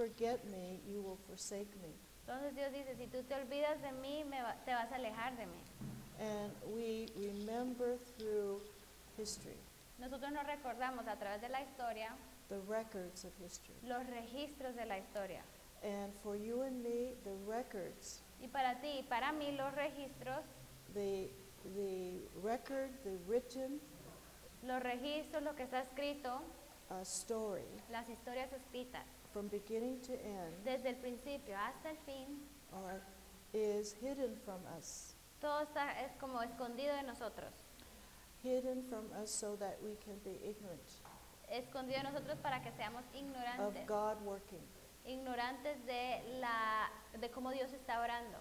forget me, you will forsake me. Entonces Dios dice, si tú te olvidas de mí, te vas a alejar de mí. And we remember through history, Nosotros nos recordamos a través de la historia the records of history. los registros de la historia. And for you and me, the records, Y para ti y para mí los registros, the record, the written los registros, lo que está escrito, story, las historias escritas, from beginning to end, desde el principio hasta el fin, all right, is hidden from us. todo es como escondido de nosotros. Hidden from us so that we can be ignorant Escondido de nosotros para que seamos of ignorantes. God working. Ignorantes de cómo Dios está orando.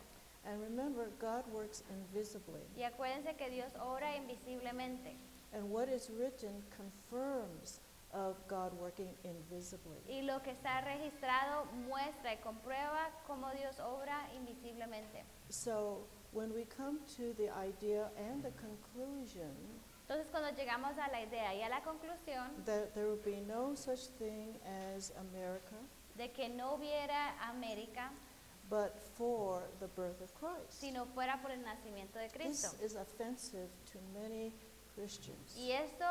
And remember, God works invisibly. Y acuérdense que Dios obra invisiblemente. And what is written confirms of God working invisibly. Y lo que está registrado muestra y comprueba cómo Dios obra invisiblemente. So when we come to the idea and the conclusion Entonces cuando llegamos a la idea y a la conclusión that there will be no such thing as America, de que no hubiera América but for the birth of Christ. si no fuera por el nacimiento de Cristo. This is offensive to many Christians Y esto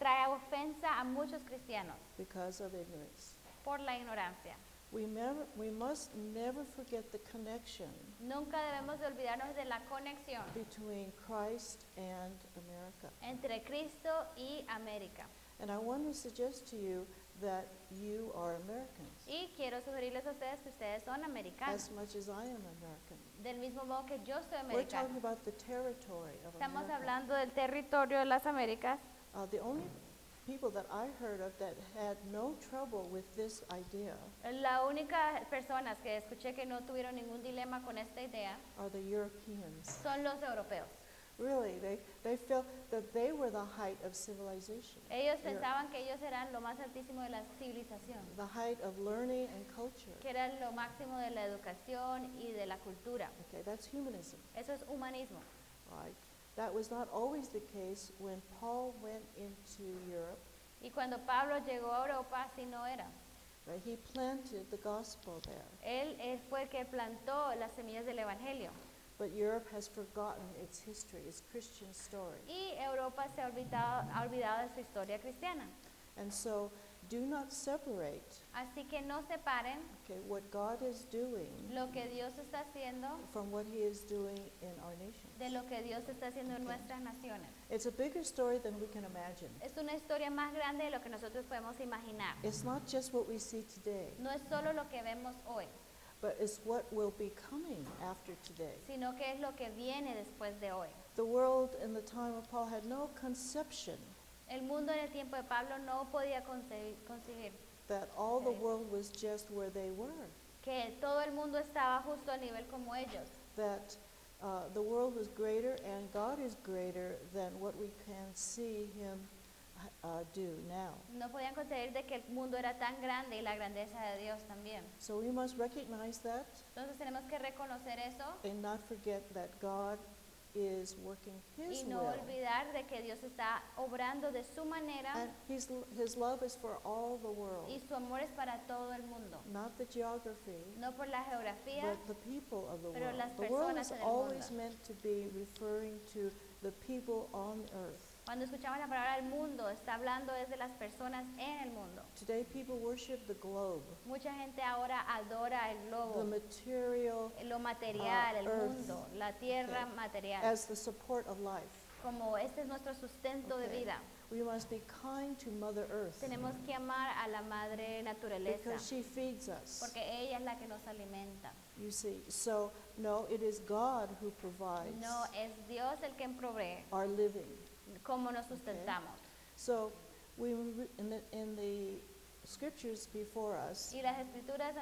trae ofensa a muchos cristianos because of ignorance. por la ignorancia. We must never forget the connection Nunca debemos de olvidarnos de la conexión between Christ and America. entre Cristo y América. And I want to suggest to you that you are Americans, Y quiero sugerirles a ustedes que ustedes son americanos, as much as I am American. del mismo modo que yo soy We're talking americano. about the territory of Estamos America. hablando del territorio de las Américas. The only people that I heard of that had no trouble with this idea La única personas que escuché que no tuvieron ningún dilema con esta idea are the Europeans. son los europeos. Really, they felt that they were the height of civilization, Ellos pensaban que ellos eran lo más altísimo de la civilización, the height of learning and culture. que eran lo máximo de la educación y de la cultura. Okay, that's humanism, Eso es humanismo. right? That was not always the case when Paul went into Europe. Y cuando Pablo llegó a Europa, así no era. Right? He planted the gospel there. Él fue el que plantó las semillas del Evangelio. But Europe has forgotten its history, its Christian story. Y Europa se ha olvidado de su historia cristiana. And so do not separate, Así que no separen okay, what God is doing lo que Dios está haciendo from what he is doing in our nation. de lo que Dios está haciendo en Okay. nuestras naciones. It's a bigger story than we can imagine. Es una historia más grande de lo que nosotros podemos imaginar. It's not just what we see today, No es solo lo que vemos hoy, but it's what will be coming after today. sino que es lo que viene después de hoy. The world in the time of Paul had no conception El mundo en el tiempo de Pablo no podía concebir that all the Okay. world was just where they were, que todo el mundo estaba justo a nivel como ellos, that the world was greater and God is greater than what we can see him do now. no podían concebir de que el mundo era tan grande y la grandeza de Dios también. So we must recognize that Entonces tenemos que reconocer eso and not forget that God is working his y no will. olvidar de que Dios está obrando de su manera And his love is for all the world, y su amor es para todo el mundo, not the geography, no por la geografía, but the people of the pero world. las The world personas is en el always mundo. meant to be referring to the people on earth. Cuando escuchamos la palabra el mundo, está hablando desde las personas en el mundo. Today people worship the globe, Mucha gente ahora adora el the globo, material, lo material, el earth, mundo, la tierra okay, material, as the support of life. como este es nuestro sustento de Okay. vida. We must be kind to Mother Earth Tenemos que amar a la madre naturaleza, because she feeds us. porque ella es la que nos alimenta. You see, so no, it is God who provides No es Dios el que provee our living. cómo nos sustentamos. So we in the scriptures before us, Y las escrituras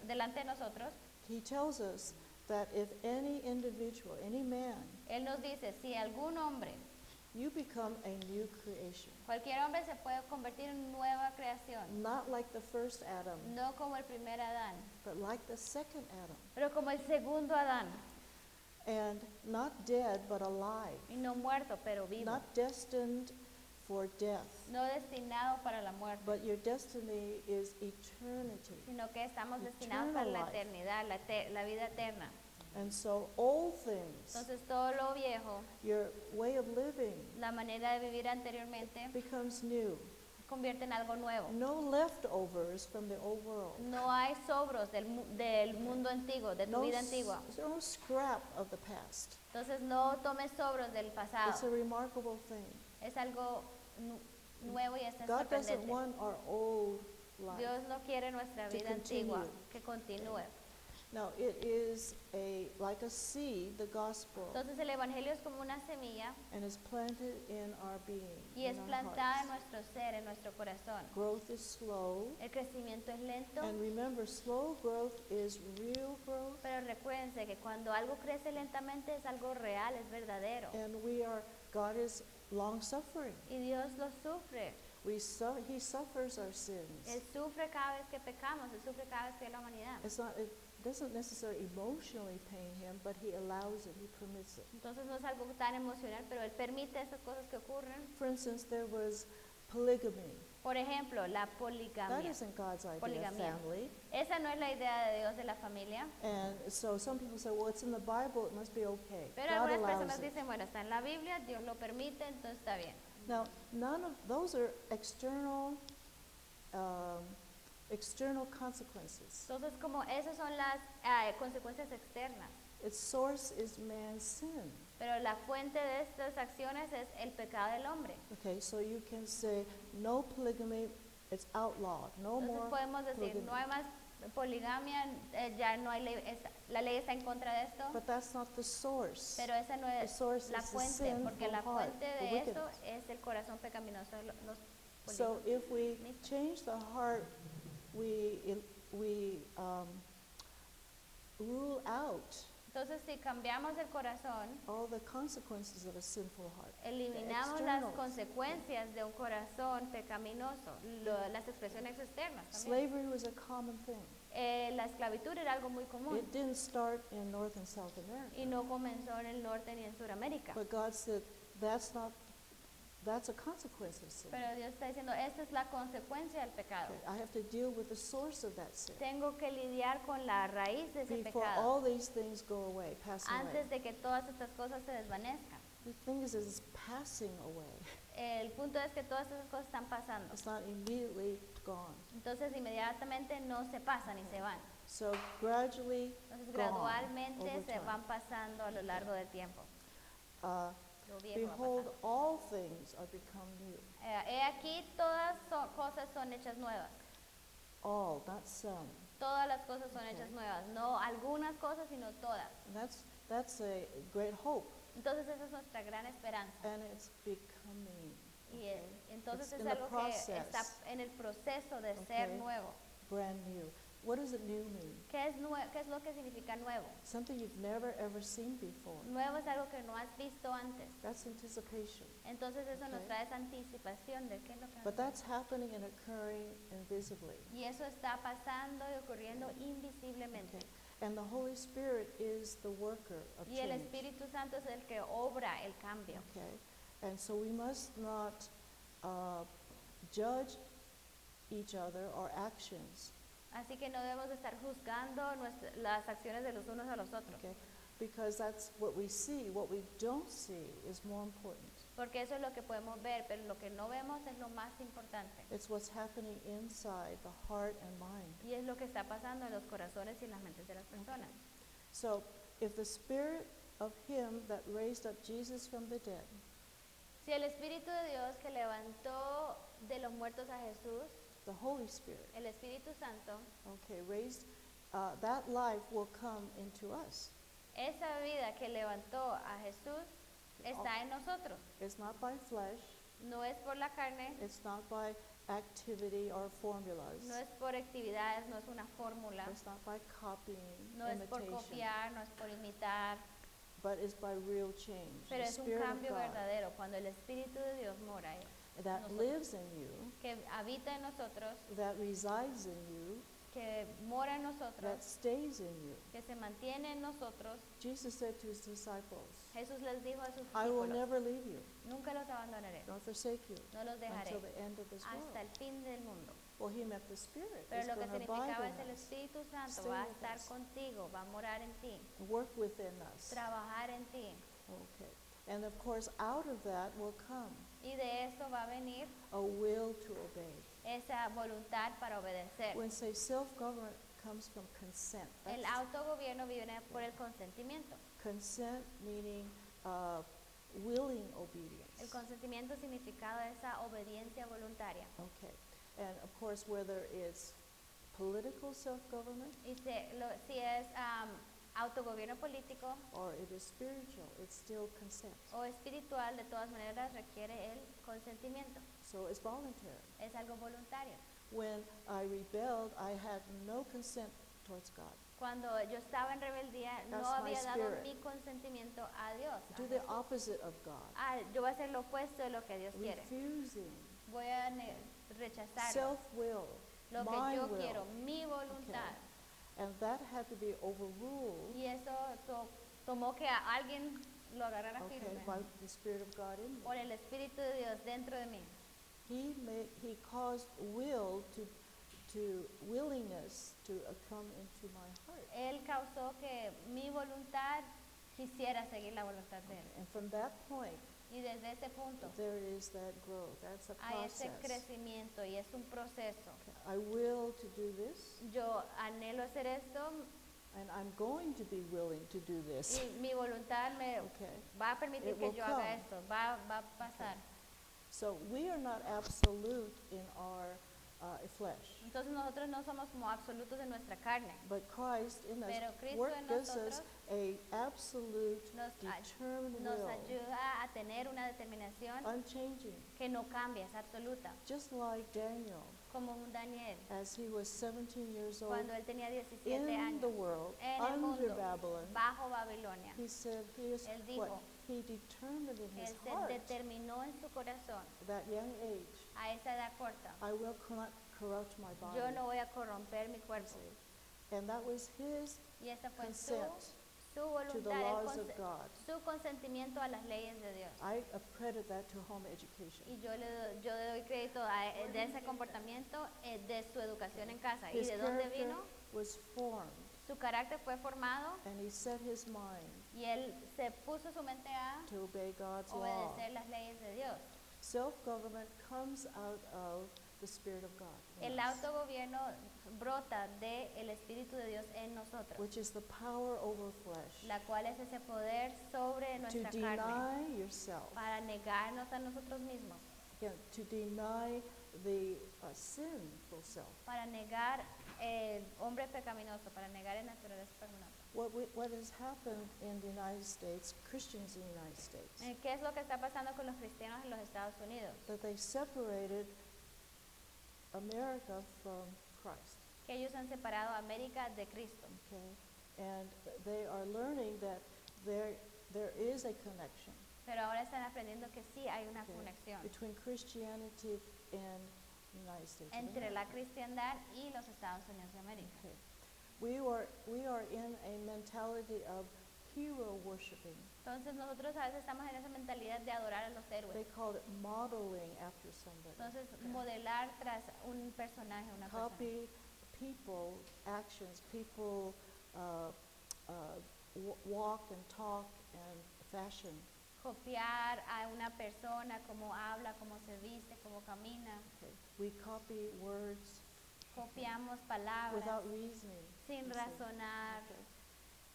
delante de nosotros, he tells us that if any individual, any man, Él nos dice, si algún hombre, you become a new creation, cualquier hombre se puede convertir en nueva creación, not like the first Adam, no como el primer Adán, but like the second Adam, pero como el segundo Adán, and not dead but alive, y no muerto, pero vivo, not destined for death, no destinado para la muerte, but your destiny is eternity. sino que estamos destinados para la Eternal life. eternidad, la vida eterna. And so old things, Entonces todo lo viejo, your way of living, la manera de vivir anteriormente, becomes new. se convierte en algo nuevo. No leftovers from the old world. No hay sobros del mundo antiguo, de tu vida antigua. No scrap of the past. Entonces no tomes sobros del It's a pasado. remarkable thing. Es algo nuevo y es God doesn't sorprendente. want our old life. Dios no quiere nuestra to vida antigua continue. que continúe. No, it is like a seed, the gospel, Entonces el evangelio es como una semilla and is planted in our being, y es in our plantada en hearts. nuestro ser, en nuestro corazón. Growth is slow, El crecimiento es lento, and remember, slow growth is real growth, pero recuérdense que cuando algo crece lentamente es algo real, es verdadero. and God is long-suffering. Y Dios lo sufre. He suffers our Él sins. sufre cada vez que pecamos, Él sufre cada vez que la humanidad. It doesn't necessarily emotionally pain him, but he allows it, he permits it. Entonces no es algo tan emocional, pero Él permite estas cosas que ocurren. For instance, there was polygamy. Por ejemplo, la That poligamia. isn't God's idea of Poligamia. family. Esa no es la idea de Dios de la familia. And so some people say, well, it's in the Bible, it must be okay. Pero God algunas allows personas it. dicen, bueno, está en la Biblia, Dios lo permite, entonces está bien. Now, none of those are external consequences. Entonces, como esas son las consecuencias externas. Its source is man's sin. Pero la fuente de estas acciones es el pecado del hombre. Okay, so you can say no polygamy, it's outlawed. No Entonces more podemos decir, polygamy. no hay más poligamia, ya no hay ley, la ley está en contra de esto. But that's not the source. Pero esa no The es source la is the fuente, porque sinful la heart, fuente the de eso wickedness. es el corazón pecaminoso de los So políticos. if we change the heart, we rule out Entonces, si cambiamos el corazón, all the consequences of a sinful heart. eliminamos las externals. consecuencias de un corazón pecaminoso, las expresiones externas también. Slavery was a common thing. La esclavitud era algo muy común It didn't start in North and South America. y no comenzó en el norte ni en Sudamérica. But God said that's a consequence of sin. Pero Dios está diciendo, esta es la consecuencia del pecado. Okay, I have to deal with the source of that sin Tengo que lidiar con la raíz de ese before pecado all these things go away, pass away. antes de que todas estas cosas se desvanezcan. The thing is, it's passing away. El punto es que todas esas cosas están pasando. It's not immediately gone. Entonces inmediatamente no se pasan y se van. So gradually Entonces gone gradualmente over se time. van pasando a lo largo del tiempo. Uh, Lo viejo va Behold, pasando. all things are become new. He aquí todas cosas son hechas nuevas. All, not some. Todas las cosas son hechas Okay. nuevas. No algunas cosas, sino todas. And that's a great hope, Entonces esa es nuestra gran esperanza. and it's becoming. Y entonces It's es in the algo que process. está en el proceso de ser Okay. nuevo. Brand new. What does it new mean? ¿Qué es lo que significa nuevo? Something you've never ever seen before. Nuevo es algo que no has visto antes. That's anticipation. Entonces eso nos Okay. trae esa anticipación de qué es lo que But nos that's happening and occurring invisibly. Y eso está pasando y ocurriendo invisiblemente. Okay. And the Holy Spirit is the worker of Y el change. Espíritu Santo es el que obra el cambio. Okay. And so we must not judge each other or actions. Así que no debemos de estar juzgando las acciones de los unos a los otros. Okay. Because that's what we see. What we don't see is more important. Porque eso es lo que podemos ver, pero lo que no vemos es lo más importante. It's what's happening inside the heart and mind. Y es lo que está pasando en los corazones y las mentes de las personas. So if the Spirit of Him that raised up Jesus from the dead Si el Espíritu de Dios que levantó de los muertos a Jesús, the Holy Spirit, el Espíritu Santo, okay, raised, that life will come into us. esa vida que levantó a Jesús está en nosotros. It's not by flesh, No es por la carne, it's not by activity or formulas, no es por actividades, no es una fórmula, it's not by copying, no es por imitation, copiar, no es por imitar, but it's by real change. pero The es un Spirit of cambio God verdadero cuando el Espíritu de Dios mora ahí, that nosotros. lives in you, que habita en nosotros, that resides in you, que mora en that nosotros, stays in you. que se mantiene en nosotros. Jesus said to his disciples, Jesús les dijo a sus I will discípulos, never leave you nunca los abandonaré, nor forsake you no los dejaré until the end of this hasta world. el fin del mundo. Well, he meant the Spirit Pero is lo que going to abide significaba es in el us, Espíritu Santo stay va a with estar us. contigo, va a morar en ti, work within us. trabajar en ti. Okay. And of course, out of that will come Y de eso va a venir a will to obey. esa voluntad para obedecer. When say self-government comes from consent. El That's autogobierno viene por el consentimiento. consent meaning willing El obedience. consentimiento significado de esa obediencia voluntaria. Okay. And of course, whether it's political self-government Y si es autogobierno político or it is spiritual, it's still consent. o espiritual, de todas maneras requiere el consentimiento. So it's voluntary. Es algo voluntario. When I rebelled, I had no consent towards God. Cuando yo estaba en rebeldía, no That's my había dado spirit. mi consentimiento a Dios. a Do the Jesús. opposite of God. Yo voy a hacer lo opuesto de lo que Dios quiere. Refusing Voy a rechazar self-will, lo que my yo will. quiero, mi voluntad. And that had to be overruled, Y eso tomó que a alguien lo agarrara okay, firme by the Spirit of God in me. por el Espíritu de Dios dentro de mí. He caused willingness to come into my heart. Él causó que mi voluntad quisiera seguir la voluntad de Él. And from that point, Y desde ese punto there is that growth. That's a hay ese process. crecimiento y es un proceso. I will to do this, Yo anhelo hacer esto and I'm going to be willing to do this. y mi voluntad me Okay. va a permitir It que will yo haga come. esto, va a pasar. So we are not absolute in our flesh, Entonces nosotros no somos como absolutos en nuestra carne. but Christ in us Pero Cristo en gives us nosotros a absolute, nos determined Nos will, ayuda a tener una determinación unchanging, que no cambia, es absoluta, just like Daniel, como un Daniel, as he was 17 years old cuando él tenía 17 in the años world, en el under mundo, Babylon. bajo Babilonia. He said, here's Él what dijo, he determined in his Él se heart, determinó en su corazón, that young age, a esa edad corta, I will not corrupt my body. yo no voy a corromper mi cuerpo. See? And that was his Y esa fue consent su to the voluntad, laws of God. su consentimiento a las leyes de Dios. I accredit that to home education. Y yo le doy crédito de ese comportamiento, de su educación en casa. ¿Y His de dónde character vino? was formed, Su carácter fue formado and he set his mind y él se puso su mente a to obey God's law. obedecer las leyes de Dios. Self-government comes out of the Spirit of God, in El us, autogobierno brota del Espíritu de Dios en nosotros, which is the power over flesh, la cual es ese poder sobre to nuestra carne, deny yourself, para negarnos a nosotros mismos, again, to deny the sinful self. para negar el hombre pecaminoso, para negar el naturaleza pecaminosa. What has happened in the United States, Christians in the United States, ¿Qué es lo que está pasando con los cristianos en los Estados Unidos? that they separated America from Christ, Que ellos han separado a América de Cristo. okay? And they are learning that there is a connection Pero ahora están aprendiendo que sí hay una okay, conexión between Christianity and the United States of entre la America. cristiandad y los Estados Unidos de América. Okay. We are in a mentality of hero worshiping. Entonces nosotros a veces estamos en esa mentalidad de adorar a los They héroes. call it modeling after somebody. Entonces Okay. modelar tras un personaje, una persona. Copy people, actions, people walk and talk and fashion. Copiar a una persona, cómo habla, cómo se viste, cómo camina. Okay. We copy words Copiamos palabras without reasoning. sin you see. razonar. Okay.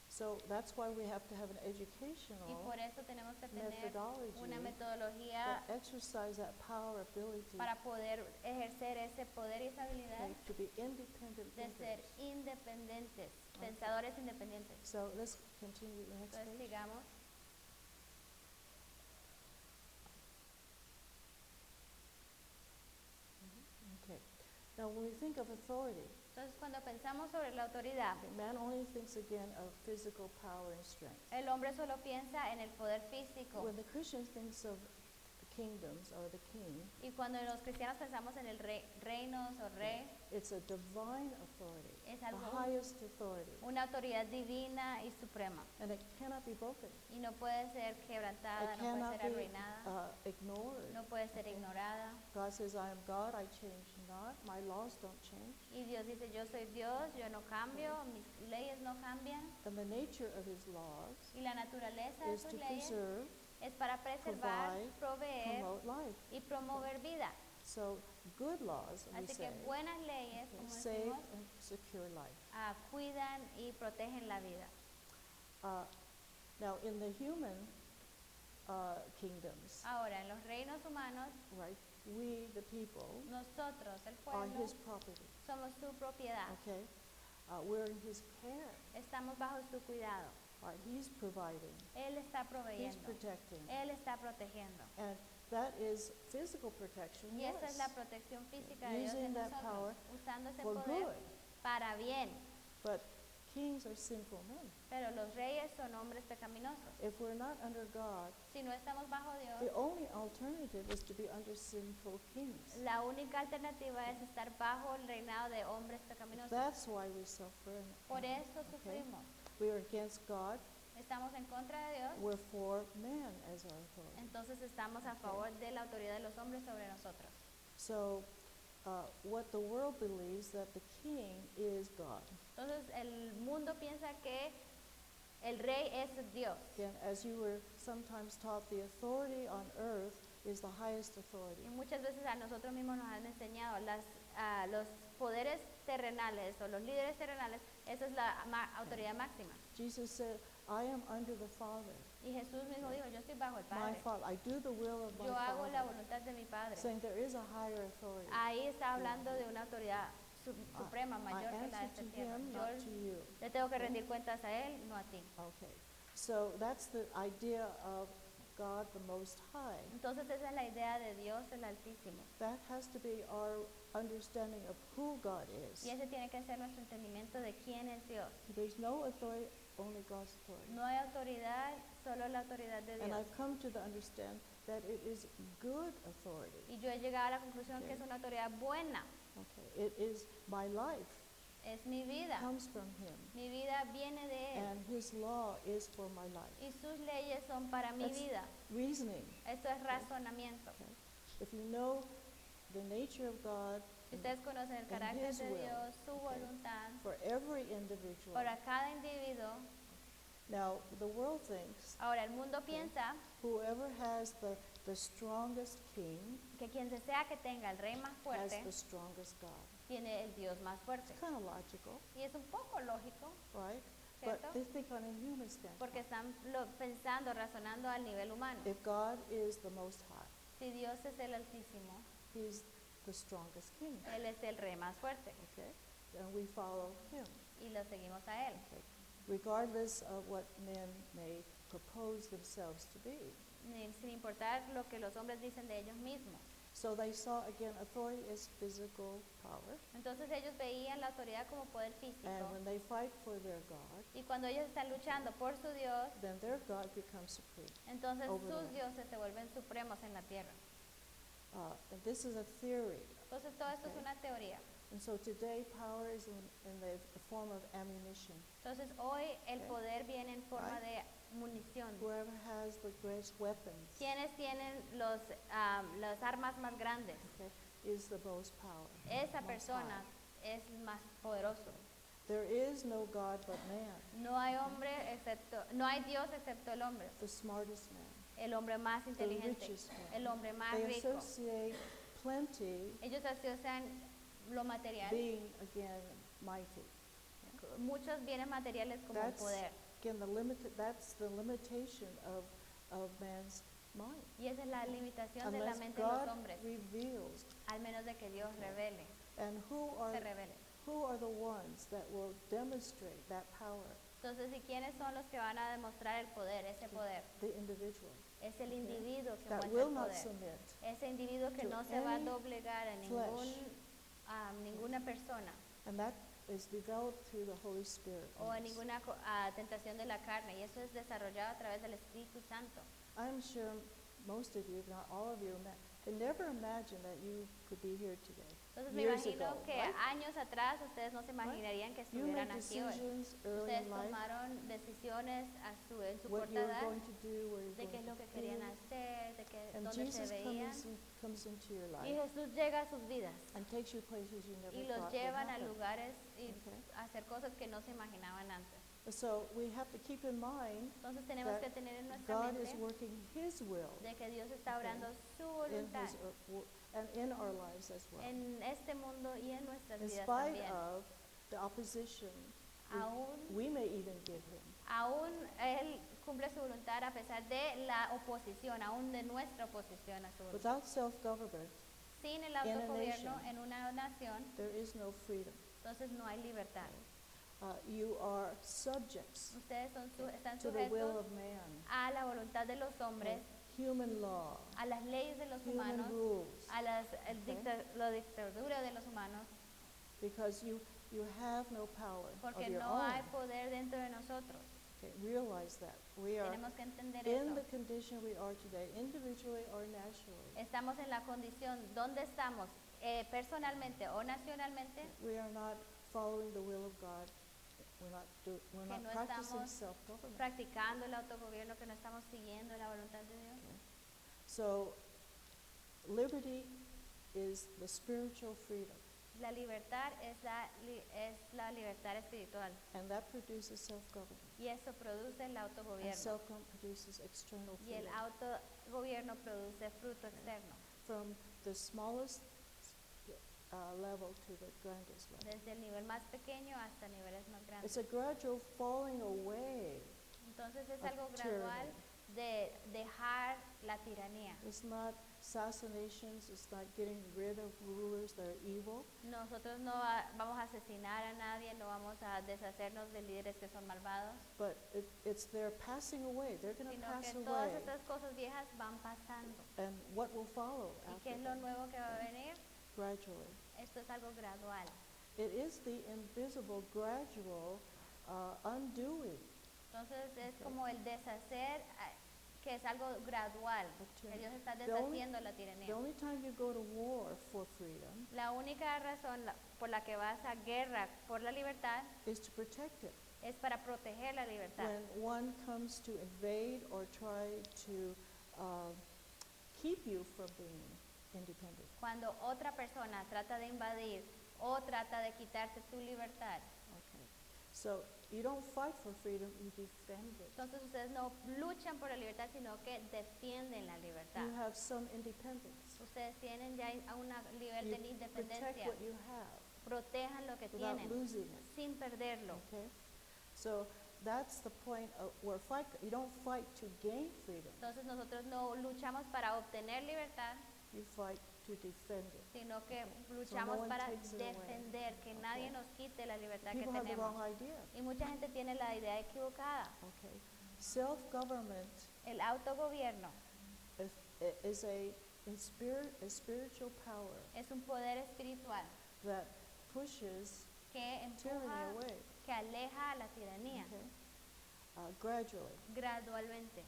So that's why we have to have an Y educational por eso tenemos que tener methodology una metodología that exercise that power, ability para poder ejercer ese poder y esa habilidad okay, to be independent de ser thinkers. independientes, pensadores independientes. So let's continue the next Entonces page. sigamos. Okay. Now, when we think of authority, Entonces cuando pensamos sobre la autoridad, okay, man only thinks again of physical power and strength. el hombre solo piensa en el poder físico. When the Christian thinks of kingdoms or the king, Y cuando los cristianos pensamos en el reinos o rey, it's a divine authority, es a algo highest authority, una autoridad divina y suprema. and it cannot be broken. Y no puede ser quebrantada, It no puede cannot ser be arruinada, ignored. no puede ser ignorada. God says, I am God, I change not. My laws don't change. Y Dios dice, yo soy Dios, yo no cambio, mis leyes no cambian. And the nature of his laws Y la naturaleza de is sus to leyes preserve, es para preservar, provide, proveer promote life. y promover vida. So good laws, we Así say, que buenas leyes, okay, como save decimos, and secure life. cuidan y protegen la vida. Uh, Now, in the human kingdoms, Ahora, en los reinos humanos, right, we, the people, nosotros, el are pueblo, his property, somos su propiedad. okay? We're in his care, Estamos bajo su cuidado. right? He's providing, Él está he's proveyendo. protecting. Él está protegiendo. And that is physical protection, Y esa es la yes. protección física de Dios Using en that nosotros, power usando ese for poder good. para bien. But kings are sinful men. Pero los reyes son hombres pecaminosos. If we're not under God, Si no estamos bajo the Dios, only alternative is to be under sinful kings. la única alternativa es estar bajo el reinado de hombres pecaminosos. That's why we suffer. Por eso Okay. sufrimos. We are against God. Estamos en contra de Dios, We're for man as our authority. entonces estamos a favor de la autoridad de los hombres sobre nosotros. So, what the world believes that the king is God. Entonces el mundo piensa que el rey es Dios. Again, as you were sometimes taught, the authority on earth is the highest authority. Y muchas veces a nosotros mismos nos han enseñado los poderes terrenales o los líderes terrenales, esa es la autoridad máxima. Jesus said, I am under the Father. Y Jesús mismo dijo, yo estoy bajo el My Padre. Father, I do the will of my Yo hago la Father. voluntad de mi Padre. Saying there is a higher authority. Ahí está hablando de una autoridad suprema, I mayor que la de answer esta to tierra. him, Yo not to you. le tengo que rendir cuentas a Él, no a ti. Okay. So that's the idea of God the Most High. Entonces esa es la idea de Dios el Altísimo. That has to be our understanding of who God is. Y ese tiene que ser nuestro entendimiento de quién es Dios. There's no authority, only God's authority. No hay autoridad, solo la autoridad de And Dios. I've come to understand that it is good authority. Y yo he llegado a la conclusión que es una autoridad buena. Okay. It is my life Es mi vida. comes from him, Mi vida viene de Él. and his law is for my life. Y sus leyes son para mi That's vida. reasoning. Esto es razonamiento. Okay. If you know the nature of God Si ustedes conocen el and carácter his de will, Dios, su okay, voluntad, for every individual. para cada individuo. Now, the world thinks Ahora, el mundo piensa whoever has the strongest king que quien sea que tenga el rey más has fuerte, the strongest God. tiene el Dios más fuerte. It's kind of logical, Y es un poco lógico, right? But ¿cierto? they think on a human standpoint. Porque están pensando, razonando al nivel humano. If God is the Most High, Si Dios es el Altísimo, He's the strongest king, Él es el rey más fuerte. okay? And we follow Him, Y lo seguimos a Él. okay? Regardless of what men may propose themselves to be. Sin importar lo que los hombres dicen de ellos mismos. So they saw, again, authority as physical power. Entonces ellos veían la autoridad como poder And físico. when they fight for their God, Y cuando ellos están luchando por su Dios, then their God becomes supreme. entonces Over sus them. dioses se vuelven supremos en la tierra. And this is a theory. Entonces todo esto es Okay. una teoría. And so today, power is in the form of ammunition. Entonces hoy el Okay. poder viene en forma Right. de munición. Whoever has the greatest weapons, ¿Quiénes tienen las armas más grandes? okay, is the most power. Esa most persona high. es más poderoso. There is no God but man, No hay no hay Dios excepto el hombre, the smartest man. el hombre más The inteligente, richest man. el hombre más They rico. associate plenty Ellos asocian lo material, being, again, mighty. muchos bienes materiales como That's, poder. again, that's the limitation of man's mind. Y esa es la limitación de la Unless mente de los God hombres, reveals. al menos de que Dios revele, And se revele. who are the ones that will demonstrate that power? Entonces, ¿y quiénes son los que van a demostrar el poder, ese poder? The individual. Es el individuo que That muestra will el not poder. submit Ese individuo que to no se va a any doblegar a ninguna persona and that is developed through the Holy Spirit. o a in us. ninguna tentación de la carne. Y eso es desarrollado a través del Espíritu Santo. I'm sure most of you, if not all of you, can never imagine that you could be here today. Entonces me years imagino ago, que right? años atrás ustedes no se imaginarían que You make estuvieran aquí hoy. decisions early Ustedes in life, tomaron decisiones en su what corta you're edad going to do, where you're de qué going es lo to que querían do. hacer, de que, And dónde se Jesus veían. comes into your Y life Jesús llega a sus vidas and takes you places you never y los thought would llevan a happen. lugares y Okay. a hacer cosas que no se imaginaban antes. So we have to keep in mind Entonces tenemos that que tener en nuestra God is mente working His will de que Dios está Okay. obrando su in voluntad His and in our lives as well. en este mundo y en nuestras In vidas spite también. of the opposition Aún, we may even give Him. aún Él cumple su voluntad a pesar de la oposición, aún de nuestra oposición a su voluntad. Without self-government, Sin el a autogobierno nation, en una nación, there is no freedom. entonces no hay libertad. You are subjects Ustedes están to the will sujetos of man, a la voluntad de los hombres, human law, a las leyes de los human humanos, rules, a la Okay. dictadura de los humanos, because you have no power of porque your no own. hay poder dentro de nosotros. Okay, realize that. We are Tenemos que entender in eso. the condition we are today, individually or nationally. Estamos en la condición donde estamos, personalmente o nacionalmente, We are not following the will of God. We're Que not no practicing estamos self-government. practicando el autogobierno, que no estamos siguiendo la voluntad de Dios. Okay. So, liberty is the spiritual freedom, La libertad es la libertad espiritual and that produces self-government. y eso produce el And autogobierno. self-government produces external Y el freedom. autogobierno produce fruto externo, From the smallest level to the grandest level. desde el nivel más pequeño hasta niveles más grandes. It's a gradual falling away. Entonces es of algo gradual tyranny. de dejar la tiranía. It's not assassinations, it's not getting rid of rulers that are evil. Nosotros no vamos a asesinar a nadie, no vamos a deshacernos de líderes que son malvados, But it's their passing away. They're going to sino pass que todas away. estas cosas viejas van pasando. And what will follow ¿Y after qué es lo that? nuevo que va a venir? Gradually. Esto es algo gradual. It is the invisible, gradual undoing Entonces es Okay. como el deshacer, que es algo gradual, of que tyranny. Dios está The only- deshaciendo la The tiranía. only time you go to war for freedom La única razón por la que vas a guerra por la libertad is to protect it. es para proteger la libertad. When one comes to invade or try to keep you from being independent. Cuando otra persona trata de invadir o trata de quitarte tu libertad, Okay. So you don't fight for freedom, you defend it. entonces ustedes no luchan por la libertad, sino que defienden la libertad. You have some independence. Ustedes tienen ya una nivel You de protect independencia. what you have Protejan lo que without tienen losing it. sin perderlo. Okay? So that's the point of where you don't fight to gain freedom, Entonces nosotros no luchamos para obtener libertad, you fight to defend it. sino que luchamos one para takes it away. defender, que nadie Okay. nos quite la libertad que People have the tenemos. wrong idea. Y mucha gente tiene la idea equivocada. Okay. Self-government El autogobierno is a spiritual power es un poder espiritual that pushes que tyranny empuja, away. que aleja a la tiranía Okay? Gradually. gradualmente.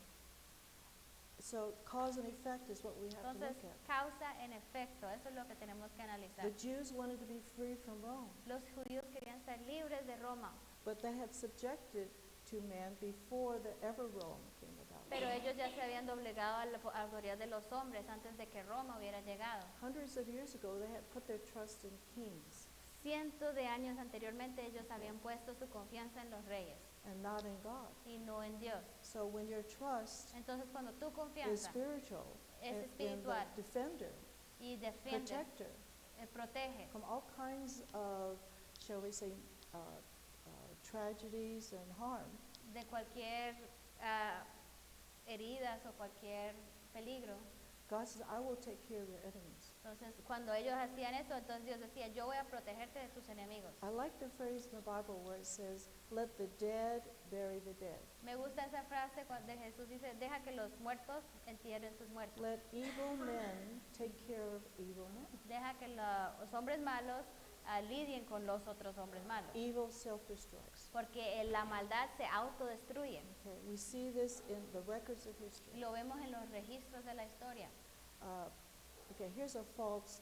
So cause and effect is what we have to Entonces, look at. causa en efecto, eso es lo que tenemos que analizar. The Jews wanted to be free from Rome, Los judíos querían ser libres de Roma, but they had subjected to man before ever Rome came about. pero ellos ya se habían doblegado a la autoridad de los hombres antes de que Roma hubiera llegado. Hundreds of years ago, they had put their trust in kings Cientos de años anteriormente ellos habían puesto su confianza en los reyes and not in God. y no en Dios. So when your trust Entonces cuando tu is confianza spiritual es in the espiritual defender, y defiende, protector protege from all kinds of, shall we say, tragedies and harm, de cualquier heridas o cualquier peligro. God says, I will take care of your enemies. Entonces, cuando ellos hacían eso, entonces Dios decía, yo voy a protegerte de tus enemigos. I like the phrase in the Bible where it says, let the dead bury the dead. Me gusta esa frase cuando Jesús dice, deja que los muertos entierren sus muertos. Let evil men take care of evil men. Deja que los hombres malos lidien con los otros hombres malos. Evil self-destructs. Porque la maldad se autodestruye. Okay, we see this in the records of history. Lo vemos en los registros de la historia. Okay, here's a false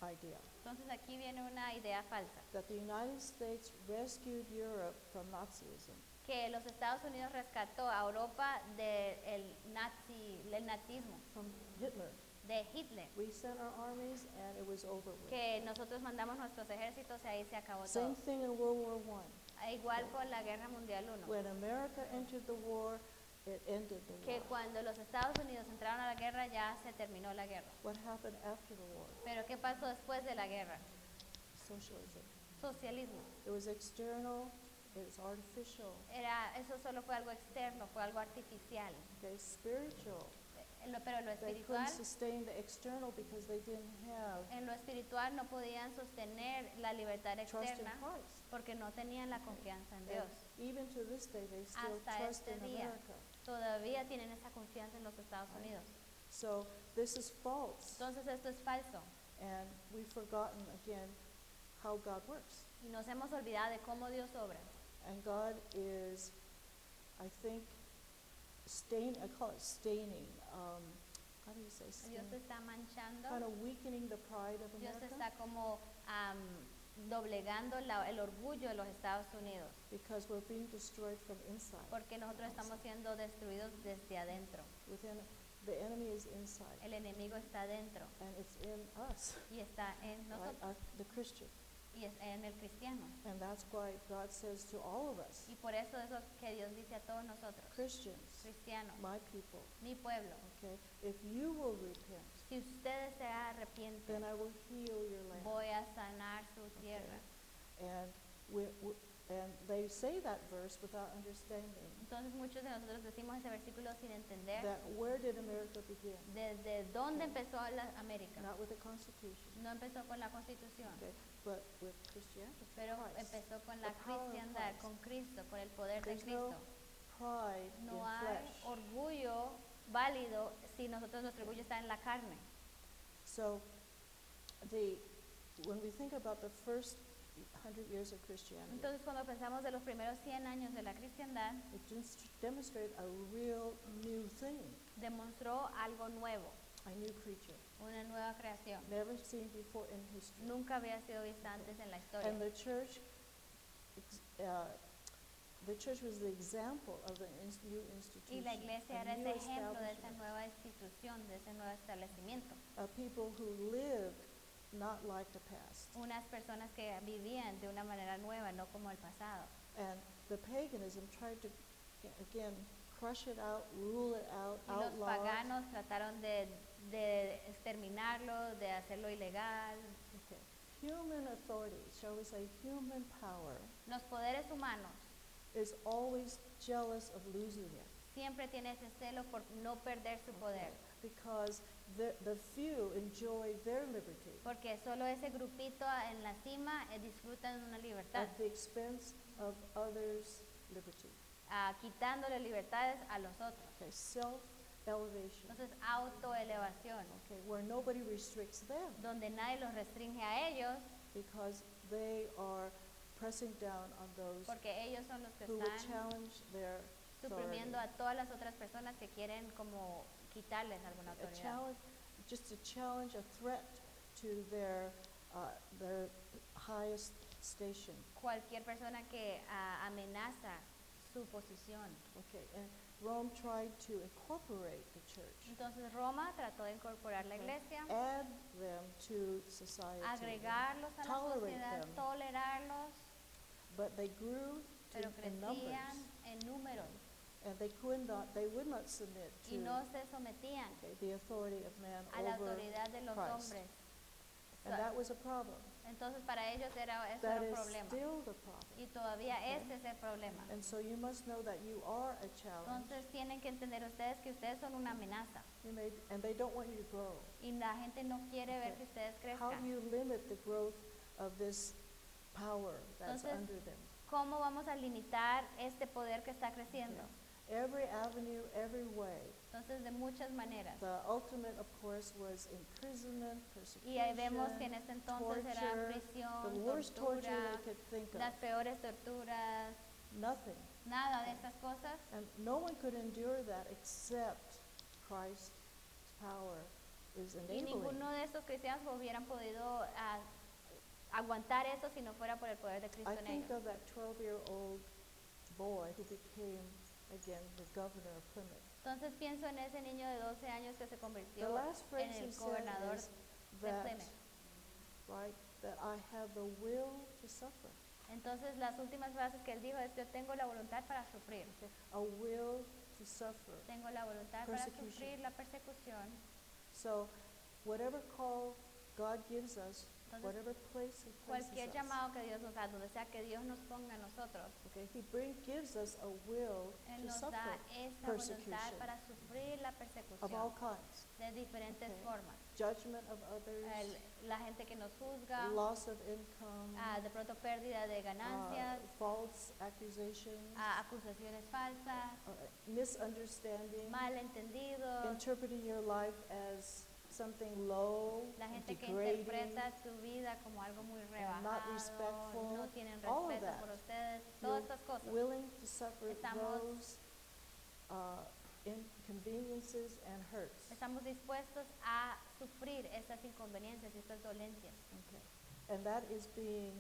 idea Entonces aquí viene una idea falsa, that the United States rescued Europe from Nazism. que los Estados Unidos rescató a Europa del nazismo, From Hitler. de Hitler, We sent our armies and it was over with. que nosotros mandamos nuestros ejércitos y ahí se acabó Same todo. thing in World War I. Igual con la Guerra Mundial I, When America entered the war, it ended the que war. cuando los Estados Unidos entraron a la guerra ya se terminó la guerra. What happened after the war? Pero ¿qué pasó después de la guerra? Socialism. Socialismo. It was external, it was artificial, Eso solo fue algo externo, fue algo artificial. okay, spiritual. Pero lo They espiritual, couldn't sustain the external because they didn't have en lo espiritual no podían sostener la libertad trust in externa Christ. porque no tenían la confianza en And Dios. even to this day, they still Hasta trust este in día America. todavía tienen esa confianza en los Estados Unidos. So this is false, Entonces esto es falso and we've forgotten again how God works. y nos hemos olvidado de cómo Dios obra. And God is, I think, I call it staining. How do you say Dios stain? está manchando, Kind of weakening the pride of Dios America está como doblegando el orgullo de los Estados Unidos because we're being destroyed from inside. porque nosotros estamos siendo destruidos desde adentro. Within, the enemy is inside, El enemigo está adentro and it's in us, y está en right? nosotros The Christian. y es en el cristiano. And that's why God says to all of us, Y por eso es lo que Dios dice a todos nosotros, Christians, cristianos, my people, mi pueblo, okay, if you will repent, si ustedes se arrepienten, then I will heal your land. voy a sanar su tierra. And and they say that verse without understanding Entonces muchos de nosotros decimos ese versículo sin entender that where did America begin? desde dónde empezó la América. Not with the Constitution, No empezó con la Constitución, okay, but with Christianity. pero Christ. empezó con la The power of cristiandad, Christ. con Cristo, con el poder de There's no Cristo. pride No in hay flesh. orgullo válido si nosotros nuestro orgullo está en la carne. So when we think about the first 100 years of Christianity, Entonces cuando pensamos de los primeros 100 años de la cristiandad, it demonstrated a real new thing, demostró algo nuevo, a new creature, una nueva creación. never seen before in history. Nunca había sido vista antes en la historia. And the church was the example of a new institution. Y la iglesia a era new ese ejemplo de esa establishment, nueva institución, de ese nuevo establecimiento. people who lived not like the past. Unas personas que vivían de una manera nueva, no como el pasado. And the paganism tried to, again, crush it out, rule it out, Y los outlaw it. paganos trataron de exterminarlo, de hacerlo ilegal. Okay. Human authority, shall we say human power, Los poderes humanos is always jealous of losing it. siempre tienen ese celo por no perder su poder, Because the few enjoy their liberty porque solo ese grupito en la cima disfrutan de una libertad, at the expense of others' liberty. quitándole libertades a los otros. Okay, self-elevation. Entonces, autoelevación, Okay, where nobody restricts them donde nadie los restringe a ellos, because they are pressing down on those porque ellos son los que who would están challenge their authority. suprimiendo a todas las otras personas que quieren como quitarles alguna A autoridad. challenge, just a challenge, a threat to their highest station. Cualquier persona que amenaza su posición. Okay, and Rome tried to incorporate the church, Entonces Roma trató de incorporar la iglesia, add them to society, agregarlos a la tolerate sociedad, them. tolerarlos, But they grew pero in numbers, crecían en números and they would not submit y to no se sometían the authority of man a la over autoridad de los Christ. hombres. And that was a problem. Entonces para ellos eso That era un is problema still the problem. y todavía Okay. ese es el problema. And so you must know that you are a challenge. Entonces tienen que entender ustedes que ustedes son una amenaza And they don't want you to grow. y la gente no quiere ver Okay. que ustedes How do crezcan. you limit the growth of this power that's Entonces, under them? ¿Cómo vamos a limitar este poder que está creciendo? Every avenue, every way. Entonces, de muchas maneras. The ultimate, of course, was imprisonment, Y ahí vemos que persecution, en este entonces era torture, prisión, the worst torture tortura, they could think of. las peores torturas, Nothing. nada de estas cosas. And no one could endure that except Christ's power is Y enabling. ninguno de estos cristianos hubieran podido aguantar eso si no fuera por el poder de Cristo I en think ellos. of that 12-year-old boy who became, again, the governor of Plymouth. Entonces pienso en ese niño de 12 años que se The convirtió last en phrase he el said gobernador is de that, Plymouth. right, that I have the will to suffer. Entonces las últimas frases que él dijo es: yo tengo la voluntad para sufrir. Okay? A will to suffer. Tengo la voluntad para Persecution. sufrir la persecución. So, whatever call God gives us, Entonces, whatever place He places cualquier us, llamado que Dios nos da, donde sea que Dios nos ponga a nosotros, okay, He gives us a will Él to nos da suffer esa voluntad persecution para sufrir la of all persecución kinds, de diferentes Okay. formas. judgment of others, La gente que nos juzga, loss of income, de pronto pérdida de ganancias, false accusations, acusaciones falsas, misunderstanding, malentendidos, interpreting your life as something low, la gente que degrading, interpreta tu vida como algo muy not rebajado, respectful, no tienen all of respeto that. por ustedes, You're todas estas cosas. willing to suffer Estamos- those inconveniences and hurts. Estamos dispuestos a sufrir estas inconveniencias y estas dolencias. Okay. And that is being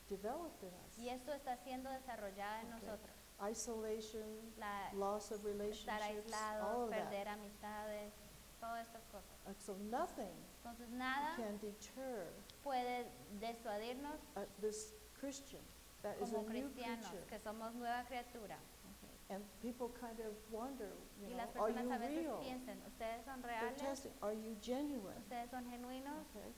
developed in us. Y esto está siendo desarrollado en Okay. nosotros. Isolation, La, loss of estar relationships, all aislados, of that. perder amistades, todas estas cosas. So nothing Entonces nada can deter puede disuadirnos this Christian that is a como new cristianos, creature. que somos nueva criatura. Okay. And people kind of wonder, Y you las know, are personas you a veces real? piensan: ¿ustedes son They're reales? testing, are you genuine? ¿Ustedes son genuinos? Okay.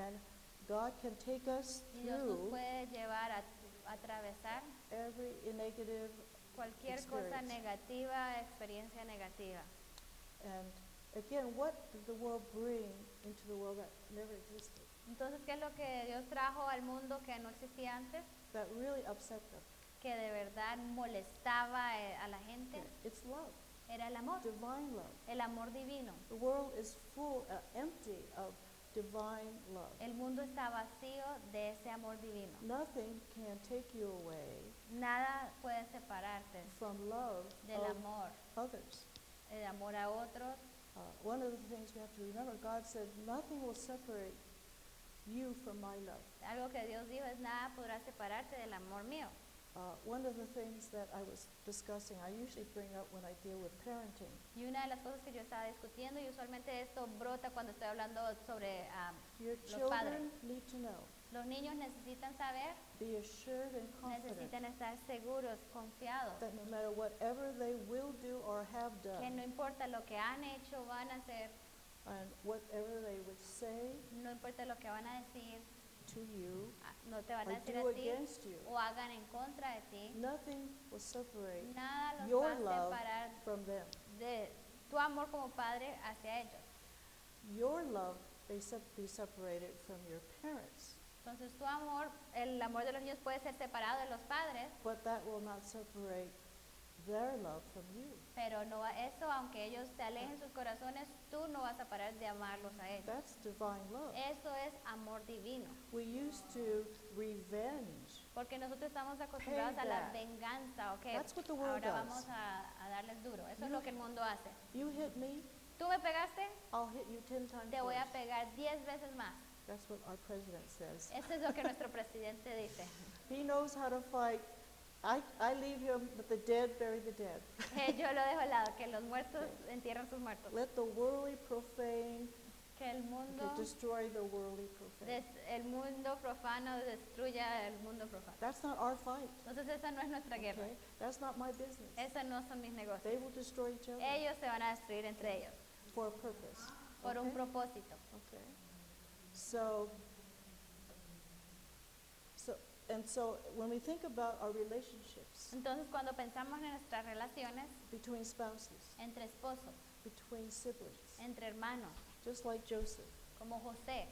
And God can take us Y Dios nos through puede llevar a atravesar every negative, cualquier cosa experience. negativa, experiencia negativa. and again, what did the world bring into the world that never existed, Entonces, ¿qué es lo que Dios trajo al mundo que no existía antes? that really upset them? Que de verdad molestaba a la gente. It's love, Era el amor, divine love. el amor divino. The world is full, empty of divine love. El mundo está vacío de ese amor divino. Nothing can take you away Nada puede separarte from love del of amor, others. el amor a otros. One of the things we have to remember, God said, nothing will separate you from my love. Algo que Dios dijo es: nada podrá separarte del amor mío. One of the things that I was discussing, I usually bring up when I deal with parenting, Y una de las cosas que yo estaba discutiendo, y usualmente esto brota cuando estoy hablando sobre your Los children padres. need to know, los niños necesitan saber, be assured and confident necesitan estar seguros, confiados, that no matter whatever they will do or have que done, no importa lo que han hecho o van a hacer, and whatever they would say no importa lo que van a decir, to you no te van or a decir do a ti against you, o hagan en contra de ti, nothing will separate nada los your va a love separar from them. de tu amor como padre hacia ellos. Your love may be separated from your parents, Entonces tu amor, el amor de los niños puede ser separado de los padres, but that will not separate their love from you. pero no eso, aunque ellos te alejen sus corazones, tú no vas a parar de amarlos a ellos. That's divine love. Eso es amor divino, We used to revenge. porque nosotros estamos acostumbrados a la Payback. venganza, ok, That's what the world ahora does. vamos a darles duro, eso es You- lo que el mundo hace. You hit me, Tú me pegaste, I'll hit you 10 times te voy a worse. pegar 10 veces más. That's what our president says. Eso es lo que nuestro presidente dice. He knows how to fight. I leave him, but the dead bury the dead. Yo lo dejo al lado, que los muertos entierran sus muertos. Let the worldly profane Que el mundo, destroy the worldly profane. el mundo profano destruya el mundo profano. That's not our fight. Entonces esa no es nuestra guerra. Okay? That's not my business. Esos no son mis negocios. They will destroy each other Ellos se van a destruir entre ellos for a purpose. por un Okay? propósito. Okay. So when we think about our relationships Entonces cuando pensamos en nuestras relaciones between spouses, entre esposos, between siblings, entre hermanos, just like Joseph, como José,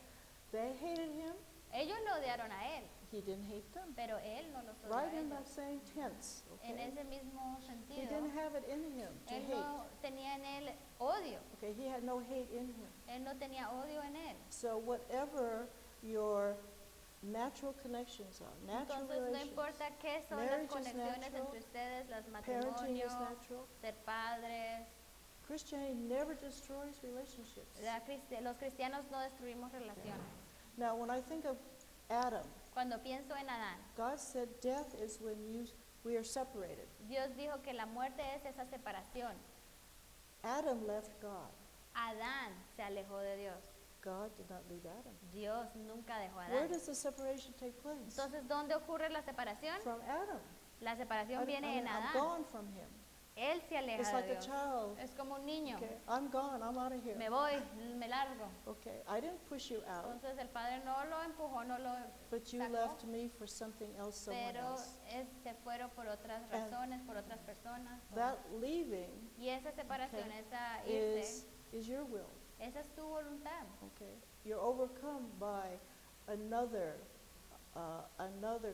they hated him, ellos lo odiaron a él, he didn't hate them. pero él no los odió Right a in ellos. that same tense. En Okay? ese mismo He sentido, didn't have it in him to él hate. no tenía en él odio, Okay, he had no hate in him. él no tenía odio en él. So whatever your natural connections are, natural Entonces no relations, importa qué son las Marriage is conexiones natural, entre ustedes, los parenting is matrimonios, natural, ser padres, Christianity never destroys relationships. Los cristianos no destruimos relaciones. Now, when I think of Adam, Cuando pienso en Adán, God said death is when we are separated. Dios dijo que la muerte es esa separación. Adam left God. Adán se alejó de Dios. God did not leave Adam. Dios nunca dejó a Where Adán. does the separation take place? Entonces, ¿dónde ocurre la separación? From Adam. La separación viene en I'm Adán. gone from him. Él se aleja It's de like a Dios. child. Es como un niño. Okay, I'm gone. I'm out of here. Me voy, me largo. Okay, I didn't push you out, Entonces el padre no lo empujó, no lo but you sacó, left me for something else, someone pero else. se fueron por otras razones, por otras personas. That leaving Y esa separación, Okay. esa irse, is your will. esa es tu voluntad. Okay, you're overcome by another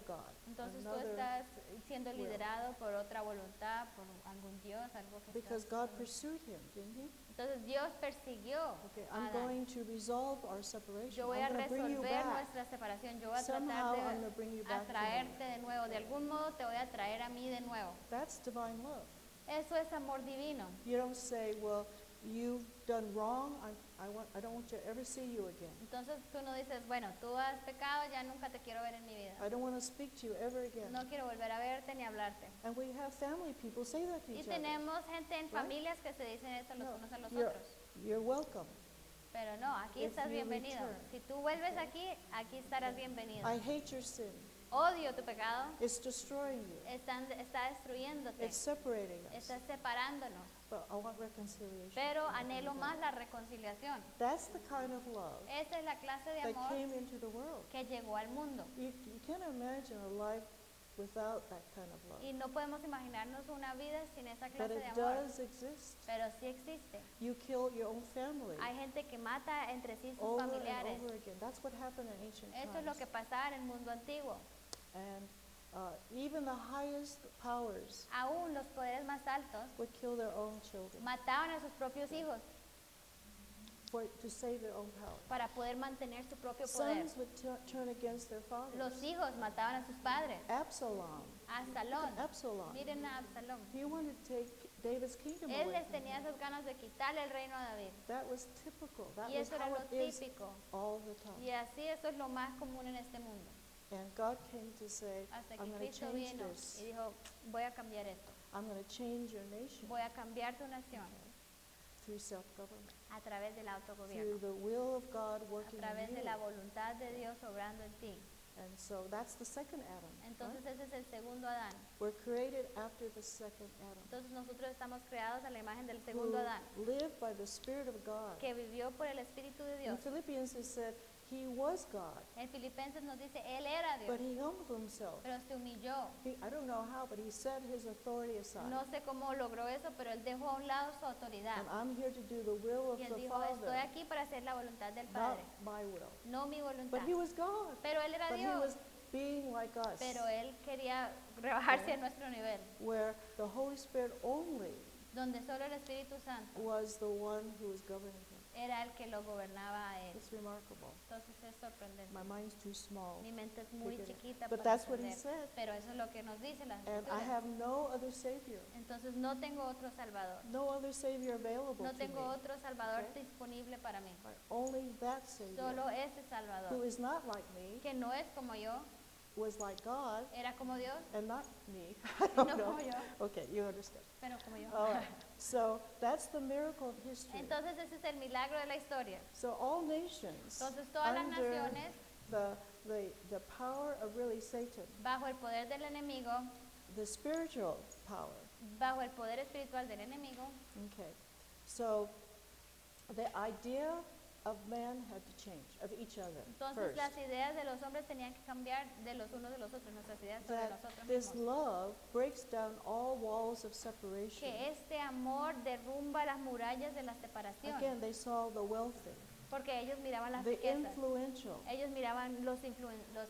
God. Entonces tú another, estás siendo will. liderado por otra voluntad, por algún Dios, algo que because estás- God pursued him, didn't he? Entonces Dios persiguió Okay, a I'm Adán. going to resolve our separation. Yo voy a I'm going to bring you resolver back. nuestra separación. Yo voy a Somehow I'm tratar going to bring you de back to atraerte me. de nuevo. De algún modo te voy a traer a mí de nuevo. That's divine love. Eso es amor divino. You don't say, well, you've done wrong. I don't want to ever see you again. Entonces tú no dices, bueno, tú has pecado, ya nunca te quiero ver en mi vida. I don't want to speak to you ever again. No quiero volver a verte ni hablarte. And we have family people say that to Y each other. tenemos gente en Right? familias que se dicen eso los No, unos a los you're, otros. you're welcome. Pero no, aquí If estás you bienvenido. return. Si tú vuelves aquí estarás bienvenido. I hate your sin. Odio tu pecado. It's destroying you. Está destruyéndote. It's separating us. Está separándonos. But I want reconciliation. Pero anhelo más la reconciliación. That's the kind of love Esa es la clase de that amor came into the world. que llegó al mundo. You can't imagine a life without that kind of love. Y no podemos imaginarnos una vida sin esa But clase it de amor. does exist. Pero sí existe. You kill your own family Hay gente que mata entre sí sus over and familiares. over again. That's what happened in ancient Eso es lo times. que pasaba en el mundo antiguo. And even the highest powers Aún los poderes más altos would kill their own children mataban a sus propios hijos to save their own power. para poder mantener su propio poder. Sons would turn against their fathers. Los hijos mataban a sus padres. Absalom. Absalón. Absalom. Miren a Absalón. He wanted to take David's kingdom Él away les from tenía him. esas ganas de quitarle el reino a David. That was typical. That Y was eso era how lo it is típico. all the time. Y así eso es lo más común en este mundo. And God came to say, Hasta I'm que going to Cristo change vino this. y dijo, voy a cambiar esto. I'm going to change your nation Voy a cambiar tu nación through self-government, a través del through autogobierno. the will of God A working través in de you. la voluntad de Dios obrando en ti. And so that's the second Adam. Entonces right? ese es el segundo Adán. We're created after the second Adam, Entonces nosotros estamos creados a la imagen del who segundo Adán, lived by the Spirit of God. que vivió por el Espíritu de In Dios. Philippians it said he was God, En Filipenses nos dice, Él era but Dios, he humbled himself. pero se humilló. I don't know how, but he set his authority aside. No sé cómo logró eso, pero Él dejó a un lado su autoridad. And I'm here to do the will of Y Él the dijo, estoy Father, aquí para hacer la voluntad del not Padre, my will. no mi voluntad. But he was God. Pero Él era But he Dios, was being like us, pero Él quería rebajarse a nuestro nivel, where the Holy Spirit only donde solo el Espíritu Santo was the one who was governing him. era el que lo gobernaba a Él. It's remarkable. Entonces es sorprendente. My mind's too small. Mi mente es muy Figure it. chiquita But para that's what he entender, said. pero eso es lo que nos dice la And I Escritura. have no other Savior, Entonces no tengo otro Salvador, no other Savior available no to tengo me. otro Salvador Okay. disponible para mí. Right? Only that Savior, Solo ese who Salvador, is not like me, que no es como yo, was like God, era como Dios, and not me. y I don't no know. como yo, Okay, you understand. pero como yo. All right. So that's the miracle of history. Entonces ese es el milagro de la historia. So all nations Entonces todas las under naciones, the power of really Satan, bajo el poder del enemigo, the spiritual power. bajo el poder espiritual del enemigo, Okay. So the idea of man had to change, of each other entonces first. las ideas de los hombres tenían que cambiar de los unos de los otros, nuestras ideas sobre That nosotros this mismos. love breaks down all walls of separation. Que este amor derrumba las murallas de la separación, Again, they saw the wealthy, porque ellos miraban las the riquezas, influential, ellos miraban los influencers,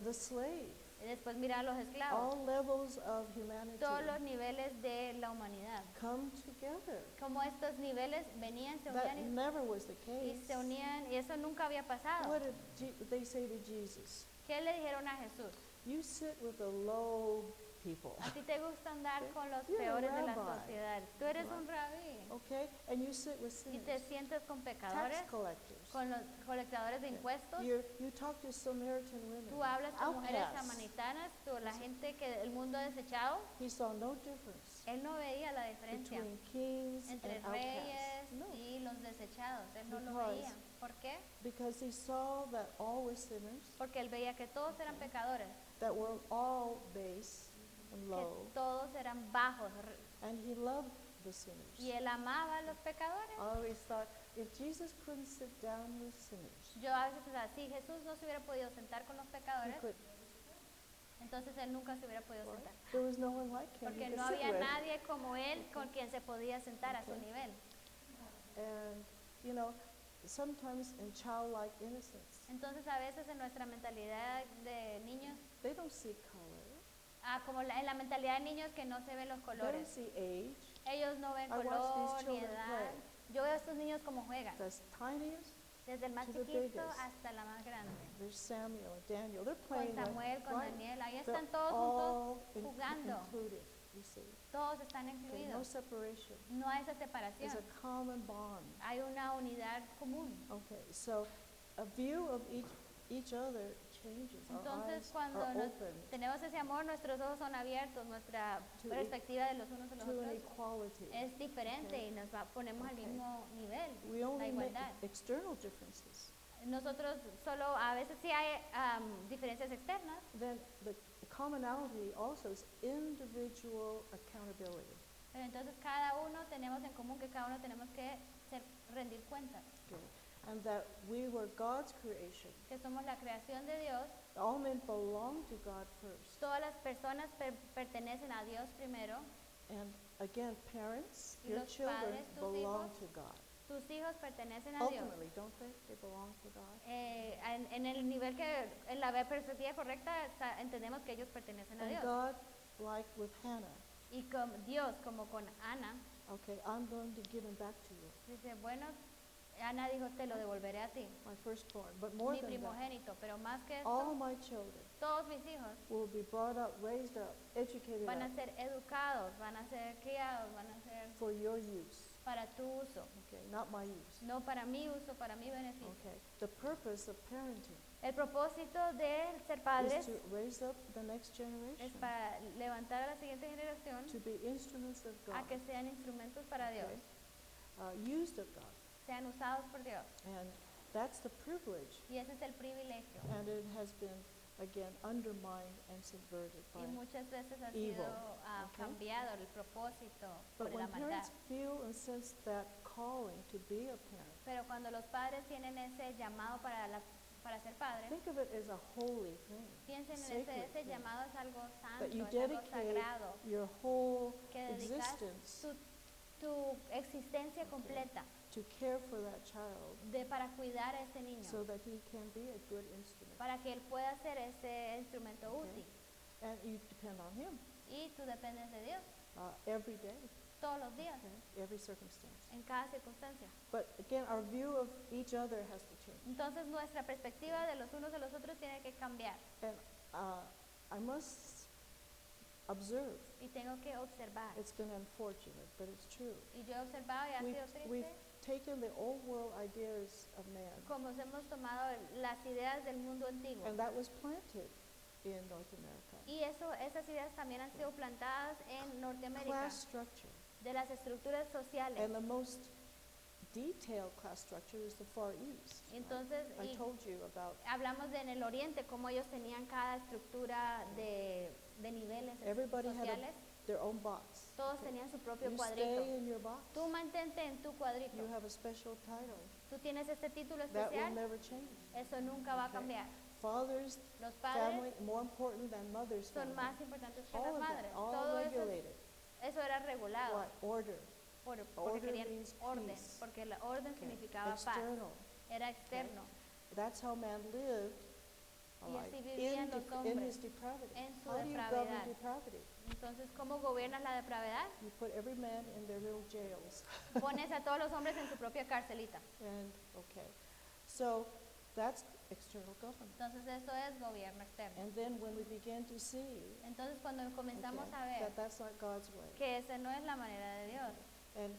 the slave, y después miraban los esclavos, all levels of humanity todos los niveles de la humanidad. come together. Como estos niveles venían, se That unían never was the y case. se unían, y eso nunca había pasado. What did they say to Jesus? ¿Qué le dijeron a Jesús? You sit with the low people. A ti te gusta andar Okay. con los You're a peores de la rabbi. sociedad. Tú eres Right. un rabí. Okay? And you sit with Y te sinners, sientes con pecadores, tax collectors. con los colectadores de Okay. impuestos. You talk to Samaritan women, Tú hablas con mujeres outcasts. samaritanas, la gente que el mundo ha desechado. He saw no difference Él no veía la diferencia between kings entre and reyes outcasts. No, y los desechados. Él no lo Because- veía. ¿Por qué? because he saw that all were sinners, Porque él veía que todos eran pecadores, that were all base and que low, todos eran bajos. and he loved the sinners. Y él amaba a los pecadores. I always thought, if Jesus couldn't sit down with sinners, Yo a veces pensaba, si Jesús no se hubiera podido sentar con los he pecadores, could. entonces él nunca se hubiera podido Right? sentar. There was no one like him Porque he no could sit había with. nadie como él con quien se podía sentar a su Okay. nivel. And, you know, sometimes in childlike innocence, Entonces a veces en nuestra mentalidad de niños, they don't see color, como en la mentalidad de niños que no se ven los they don't colores. see age. Ellos no ven I watch color these ni children edad. play. Yo veo a estos niños como juegan, The tiniest, desde el más to the chiquito biggest. hasta la más grande. there's Samuel and Daniel. They're Con playing Samuel, con right? Daniel, ahí They're están todos all juntos jugando. included, you see. Todos están Okay, no incluidos. separation. No hay esa There's separación. a common bond. Hay una unidad común. Okay, so a view of each other changes. Our Entonces eyes cuando are nos open tenemos ese amor, nuestros ojos son abiertos, nuestra To perspectiva de los unos de los to an otros equality. es diferente Okay. y nos ponemos al Okay. mismo nivel, We la only make igualdad. external differences. Nosotros solo, a veces sí hay diferencias externas, Then the commonality also is individual accountability. pero entonces cada uno tenemos en común que cada uno tenemos que rendir cuentas, Okay. And that we were God's creation. que somos la creación de Dios. All men belong to God first. Todas las personas pertenecen a Dios primero. And again, parents, Y your los children padres, tus belong hijos, to God. Tus hijos pertenecen a Dios. Ultimately, don't they? They belong to God. En el nivel que, en la perspectiva correcta, entendemos que ellos pertenecen a And Dios. God, like with Hannah, Y con Dios, como con Ana, okay, I'm going to give him back to you, dice, bueno, Ana dijo, te lo devolveré a ti, my firstborn. But more mi than that, primogénito, pero más que all esto, my children todos mis hijos will be brought up, raised up, educated van a up ser educados, van a ser criados, van a ser for your use, para tu uso, okay, not my use. no para mi uso, para mi beneficio. Okay. The purpose of parenting El propósito de ser is padres to raise up the next es generation para levantar a la siguiente generación to be instruments of a God, que sean instrumentos para Dios, okay, used of God. sean usados por Dios. And that's the privilege, Y ese es el privilegio. and it has been, again, undermined and subverted by. Y muchas veces ha evil, sido okay? cambiado el propósito por But la when maldad. parents feel and sense that calling to be a parent, Pero cuando los padres tienen ese llamado para ser padres, think of it as a holy thing, piensen en sacred ese thing, llamado es algo santo, that you es algo dedicate sagrado, your whole que dedicas existence tu existencia completa to care for that child para cuidar a ese niño, so that he can be a good instrument. para que él pueda ser ese instrumento Okay. útil. And you depend on him Y tú dependes de Dios every day, todos los días, okay, every circumstance. en cada circunstancia. But again, our view of each other has to change. Entonces nuestra perspectiva de los unos de los otros tiene que cambiar. And I must observe. Y tengo que observar. It's been unfortunate, but it's true. Y yo he observado y ha sido We've triste taken the old world ideas of man, como hemos tomado las ideas del mundo antiguo. and that was planted in North America. Y esas ideas también han sido plantadas en Norteamérica, Class structure, de las estructuras sociales. and the most detailed class structure is the Far East. right? Entonces, I y told you about hablamos de en el Oriente, cómo ellos tenían cada estructura de niveles everybody had sociales. their own box. Todos Okay. tenían su propio You cuadrito. stay in your box. Tú mantente en tu cuadrito. You have a special title. Tú tienes este título That will especial. never change. Eso nunca va a Okay. cambiar. Fathers, Los padres family, more important than mother's son family. más importantes que All las of that, madres. all Todo regulated. eso era regulado. What? Order. Porque Order querían means orden, peace. porque la orden Okay. significaba paz, External. era externo. That's how man lived Y así in, vivían los in hombres his depravity. en su How do you govern depravidad. depravity? Entonces, ¿cómo gobiernas la depravidad? You put every man in their little jails. Pones a todos los hombres en su propia carcelita. And, okay. So that's external government. Entonces eso es gobierno externo. And then when we begin to see Entonces cuando comenzamos okay, a ver that that's not God's way, que esa no es la manera de Dios, and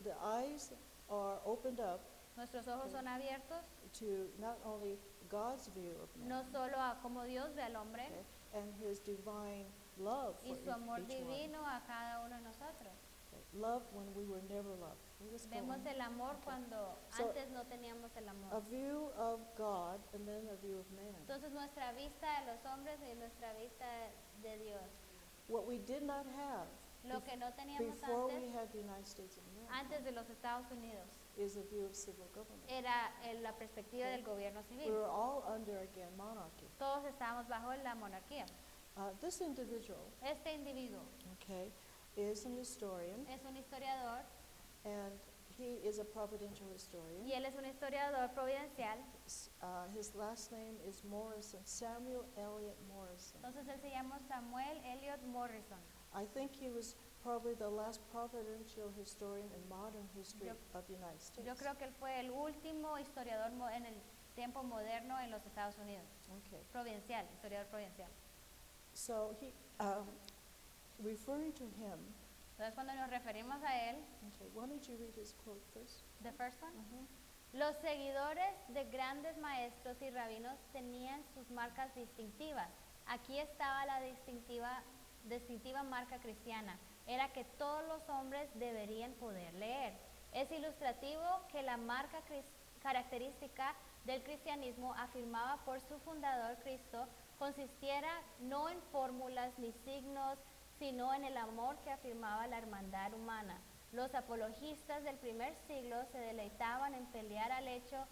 the eyes are opened up nuestros ojos son abiertos to not only God's view of man, no solo a cómo Dios ve al hombre okay, and His divine love y for su amor each one. divino a cada uno de nosotros. Okay. Love when we were never loved. We'll just go Vemos on. el amor Okay. cuando So, antes no teníamos el A amor. view of God and then a view of man. Entonces nuestra vista de los hombres y nuestra vista de Dios. What we did not have Lo que no teníamos before we antes, had the United States of America antes de los Estados Unidos, is a view of civil government. era la perspectiva Okay. del gobierno We civil. were all under, again, monarchy. Todos estábamos bajo la monarquía. This individual, Este individuo okay, is an historian, es un historiador and he is a providential historian. y él es un historiador providencial. His last name is Morrison, Samuel Eliot Morrison. Entonces él se llama Samuel Eliot Morrison. I think he was probably the last providential historian in modern history of the United States. Yo creo que él fue el último historiador en el tiempo moderno en los Estados Unidos. Okay. Providencial, historiador providencial. So he, referring to him, Entonces cuando nos referimos a él, okay, why don't you read his quote first? the first one, los seguidores de grandes maestros y rabinos tenían sus marcas distintivas. Aquí estaba la distintiva marca cristiana. Era que todos los hombres deberían poder leer. Es ilustrativo que la marca característica del cristianismo afirmaba por su fundador Cristo consistiera no en fórmulas ni signos, sino en el amor que afirmaba la hermandad humana. Los apologistas del primer siglo se deleitaban en pelear al hecho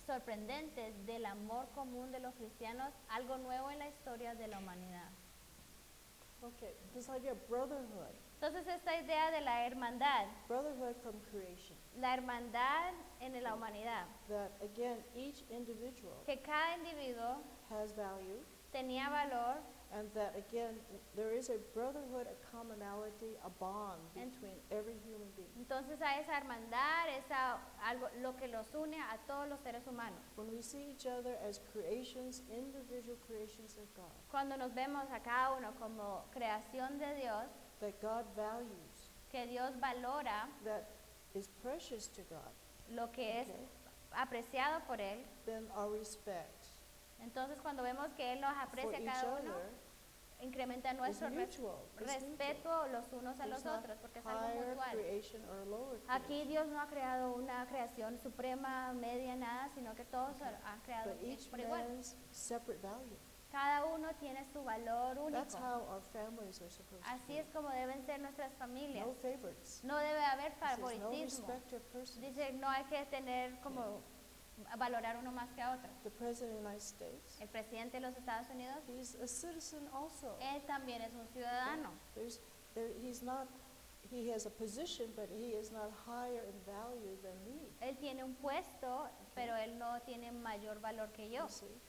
sorprendente del amor común de los cristianos, algo nuevo en la historia de la humanidad. Okay, this idea of brotherhood, Entonces esta idea de la hermandad from creation, la hermandad en la humanidad, that again, each individual que cada individuo has value, tenía valor, and that again, there is a brotherhood, a commonality, a bond En- between every human being. entonces a esa hermandad, algo, lo que los une a todos los seres humanos. When we see each other as creations, individual creations of God, Cuando nos vemos a cada uno como creación de Dios, that God values, que Dios valora that is precious to God, lo que es Okay. apreciado por Él, then our respect entonces cuando vemos que Él nos for aprecia a each cada uno, other incrementa is nuestro mutual. respeto los unos a los There's not otros, porque es algo higher mutual. creation or lower Aquí creation. Dios no ha creado una creación suprema, media, nada, sino que todos han creado But each por igual. man's separate value. Cada uno tiene su valor That's único. how our families are supposed to Así be. es como deben ser nuestras familias. No favorites. No debe haber It says no favoritismo. respect of persons. Dice, no hay que tener como valorar uno más que a otro. The President of the United States, El presidente de los Estados Unidos, he's a citizen also. él también es un ciudadano. He's not, he has a position, but he is not higher in value than me. Él tiene un puesto, pero él no tiene mayor valor que yo. You see?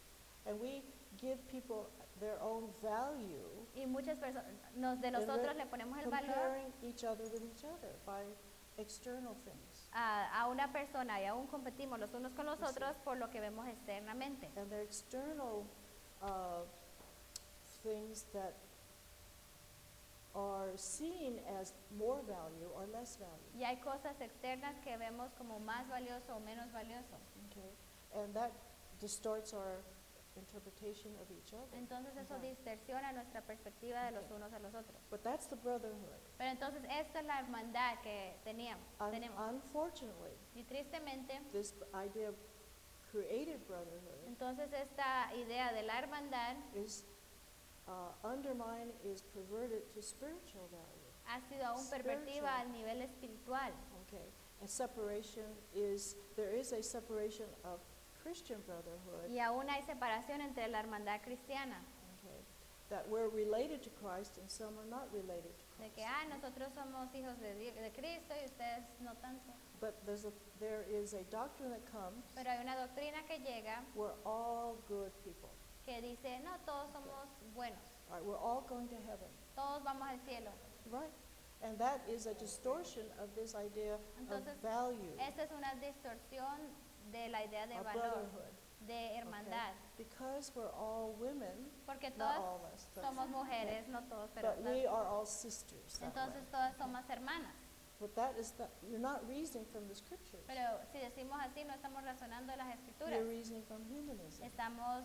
And we give people their own value Y muchas personas, de and nosotros we're le ponemos el valor comparing each other with each other by external things. a una persona y aún competimos los unos con los Sí. otros por lo que vemos externamente. And they're external things that are seen as more value or less value. Y hay cosas externas que vemos como más valioso o menos valioso. Okay? And that distorts our interpretation of each other. Entonces eso Ujú. distorsiona nuestra perspectiva de los Okay. unos a los otros. But that's the brotherhood. Pero entonces esta es la hermandad que tenemos. Unfortunately, Y tristemente, this idea of created brotherhood entonces esta idea de la hermandad is undermined, is perverted to spiritual value. ha sido aún pervertida al nivel espiritual. Okay, and separation is, there is a separation of Christian brotherhood, Y aún hay separación entre la hermandad cristiana. okay, that we're related to Christ and some are not related to De Christ. que, nosotros somos hijos de Cristo y ustedes no tanto. But there is a doctrine that comes, Pero hay una doctrina que llega we're all good people. que dice, no, todos somos buenos, All right, we're all going to heaven, todos vamos al cielo. right? And that is a distortion of this idea of Entonces, value, Esta es una distorsión de la idea de of valor, brotherhood. de hermandad. Because we're all women, Porque not todas all of us, somos mujeres, no todos, pero but we are all sisters. That entonces way. todas somos hermanas. But that is not, you're not reasoning from the scriptures. Pero si decimos así, no estamos razonando de las escrituras. You're reasoning from humanism. Estamos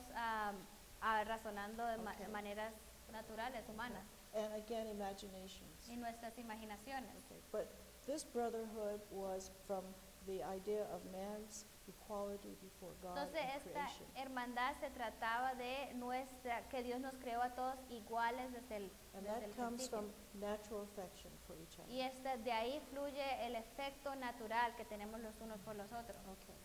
razonando de Okay. maneras naturales, humanas, And again, imaginations. y nuestras imaginaciones. Okay. But this brotherhood was from the idea of man's equality before God Entonces and esta creation. hermandad se trataba de que Dios nos creó a todos iguales And desde that el comes principio. from natural affection for each other. Y de ahí fluye el efecto natural que tenemos los unos por los otros. Okay.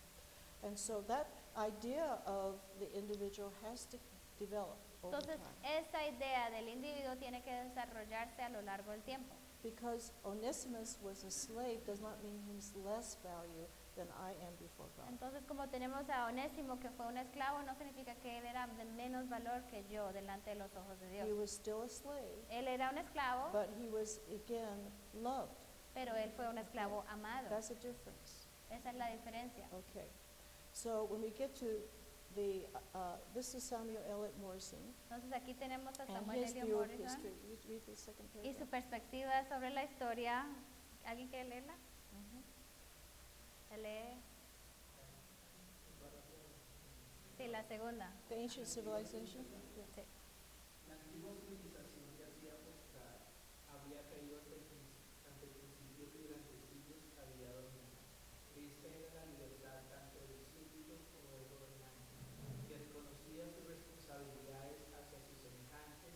And so that idea of the individual has to develop over Entonces time. esta idea del individuo tiene que desarrollarse a lo largo del tiempo. Because Onesimus was a slave does not mean he's less value than I am before God. Entonces, como tenemos a Onésimo, que fue un esclavo, no significa que él era de menos valor que yo delante de los ojos de Dios. He was still a slave, Él era un esclavo, but he was again loved. pero él fue un esclavo amado. That's a difference. Esa es la diferencia. Okay. So when we get to this is Samuel Eliot Morrison Entonces, aquí tenemos a and Samuel his Eliot view of Morrison history. Read the second y su paragraph. perspectiva sobre la historia. ¿Alguien quiere leerla? Mhm. ¿Se lee? Sí, la segunda. The ancient civilization. Yeah. Sí. La antigua civilización yacía postrada, había caído ante el principio que durante siglos había dominado. Esta era la libertad tanto del súbdito como del gobernante, que reconocía sus responsabilidades hacia sus semejantes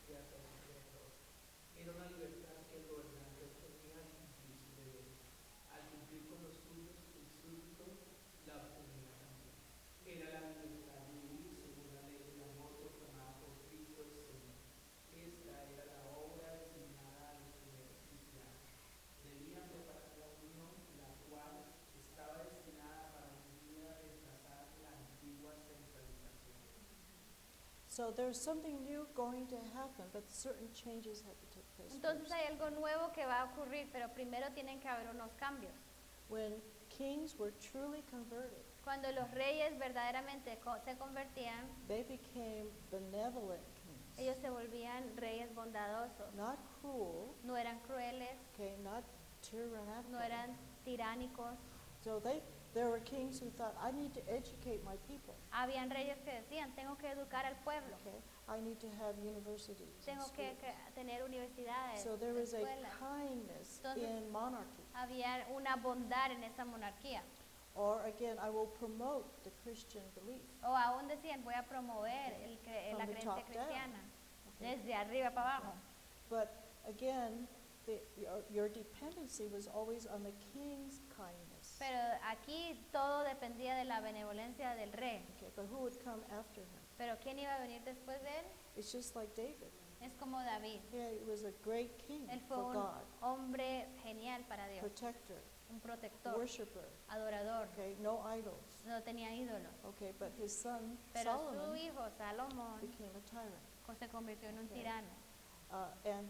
y hacia su creador. Era una libertad que el gobernante obtenía al cumplir su deber. Al cumplir con los suyos, el súbdito la obtenía también. Era la libertad de vivir según la ley del amor proclamada por Cristo el Señor. Esta era la obra designada a los primeros cristianos. Debían preparar la unión, la cual estaba destinada para un día reemplazar la antigua centralización. So there's something new going to happen, but certain changes have to take place Entonces first. hay algo nuevo que va a ocurrir, pero primero tienen que haber unos cambios. When kings were truly converted, Cuando los reyes verdaderamente se convertían, they became benevolent kings, ellos se volvían reyes bondadosos. not cruel, No eran crueles, okay, not tyrannical. no eran tiránicos. So there were kings who thought, I need to educate my people. Habían reyes que decían, tengo que educar al pueblo, Okay, I need to have universities and tengo que schools. tener universidades, So there was a escuelas. kindness Entonces- in monarchy. Había una bondad en esa monarquía. Or again, I will promote the Christian belief. O aún decían, voy a promover la From the creencia top down. cristiana, Okay. desde arriba para abajo. But again, your dependency was always on the king's kindness. Pero aquí todo dependía de la benevolencia del rey. Okay, but who would come after him? Pero ¿quién iba a venir después de él? It's just like David. Es como David. Yeah, he was a great king Él fue for un God, hombre genial para Dios, protector, un protector, worshiper. adorador, Okay, no idols. no tenía ídolos. Okay, but his son Pero su Solomon hijo Salomón became a tyrant, se convirtió en un Okay. tirano. and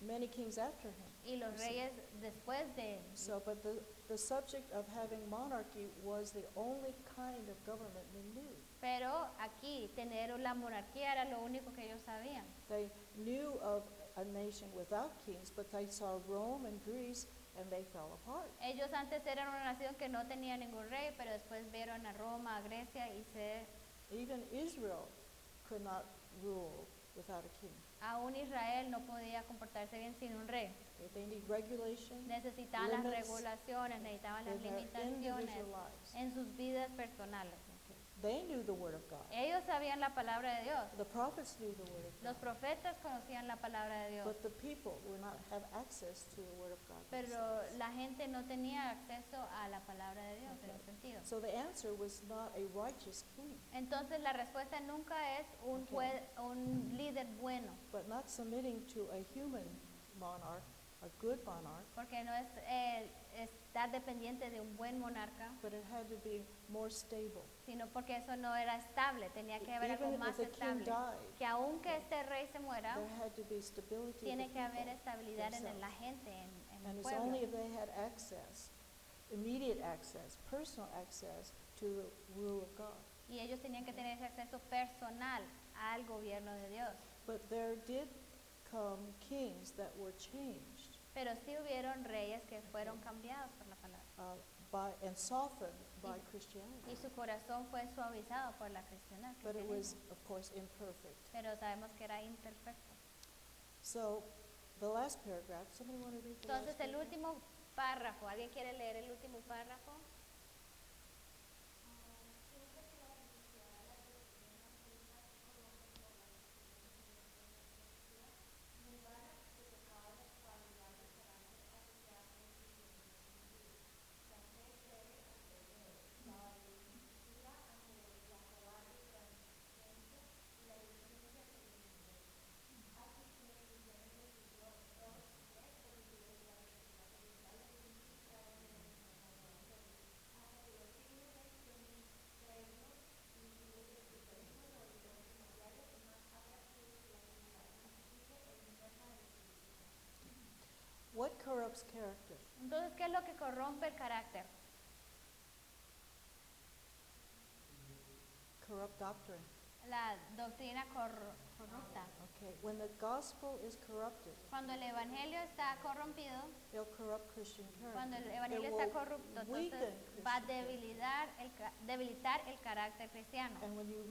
many kings after him. Y los reyes después de él. So, but the subject of having monarchy was the only kind of government they knew. Pero aquí tener la monarquía era lo único que ellos sabían. They knew of a nation without kings, but they saw Rome and Greece, and they fell apart. Ellos antes eran una nación que no tenía ningún rey, pero después vieron a Roma, a Grecia y Even Israel could not rule without a king. aún Israel no podía comportarse bien sin un rey. They need regulation Necesitaban las Limits regulaciones, necesitaban las in their limitaciones individual lives. en sus vidas personales. Okay. They knew the word of God. Ellos sabían la palabra de Dios. The prophets knew the word of Los God. profetas conocían la palabra de Dios. But the people were not have access to the word of God. Pero themselves. la gente no tenía acceso a la palabra de Dios en un sentido. So the answer was not a righteous king, Entonces la respuesta nunca es Okay. un líder bueno, but not submitting to a human monarch, a good monarch, porque no es estar dependiente de un buen monarca, but it had to be more stable. sino porque eso no era estable, tenía que haber algo Even más if the king estable. died, Que aunque este rey se muera, there had to be stability of tiene the que haber people estabilidad en themselves. la gente, en And el it's pueblo. only if they had access, immediate access, personal access to the rule of God. y ellos tenían que tener ese acceso personal al gobierno de Dios. But there did come kings that were changed Pero sí hubieron reyes que fueron cambiados por la palabra. and softened by Y Christianity. su corazón fue suavizado por la But it was, cristianismo. of course, imperfect. Pero sabemos que era imperfecto. So the last paragraph, somebody want to read the last Entonces el paragraph? último párrafo, ¿alguien quiere leer el último párrafo? What corrupts character? Entonces, ¿qué es lo que corrompe el carácter? Corrupt doctrine. La doctrina corrupta. Okay. When the gospel is corrupted, Cuando el evangelio está corrompido, it'll corrupt Christian cuando el character. evangelio It está will corrupto, weaken entonces va a Christian character. debilitar el carácter cristiano. And when you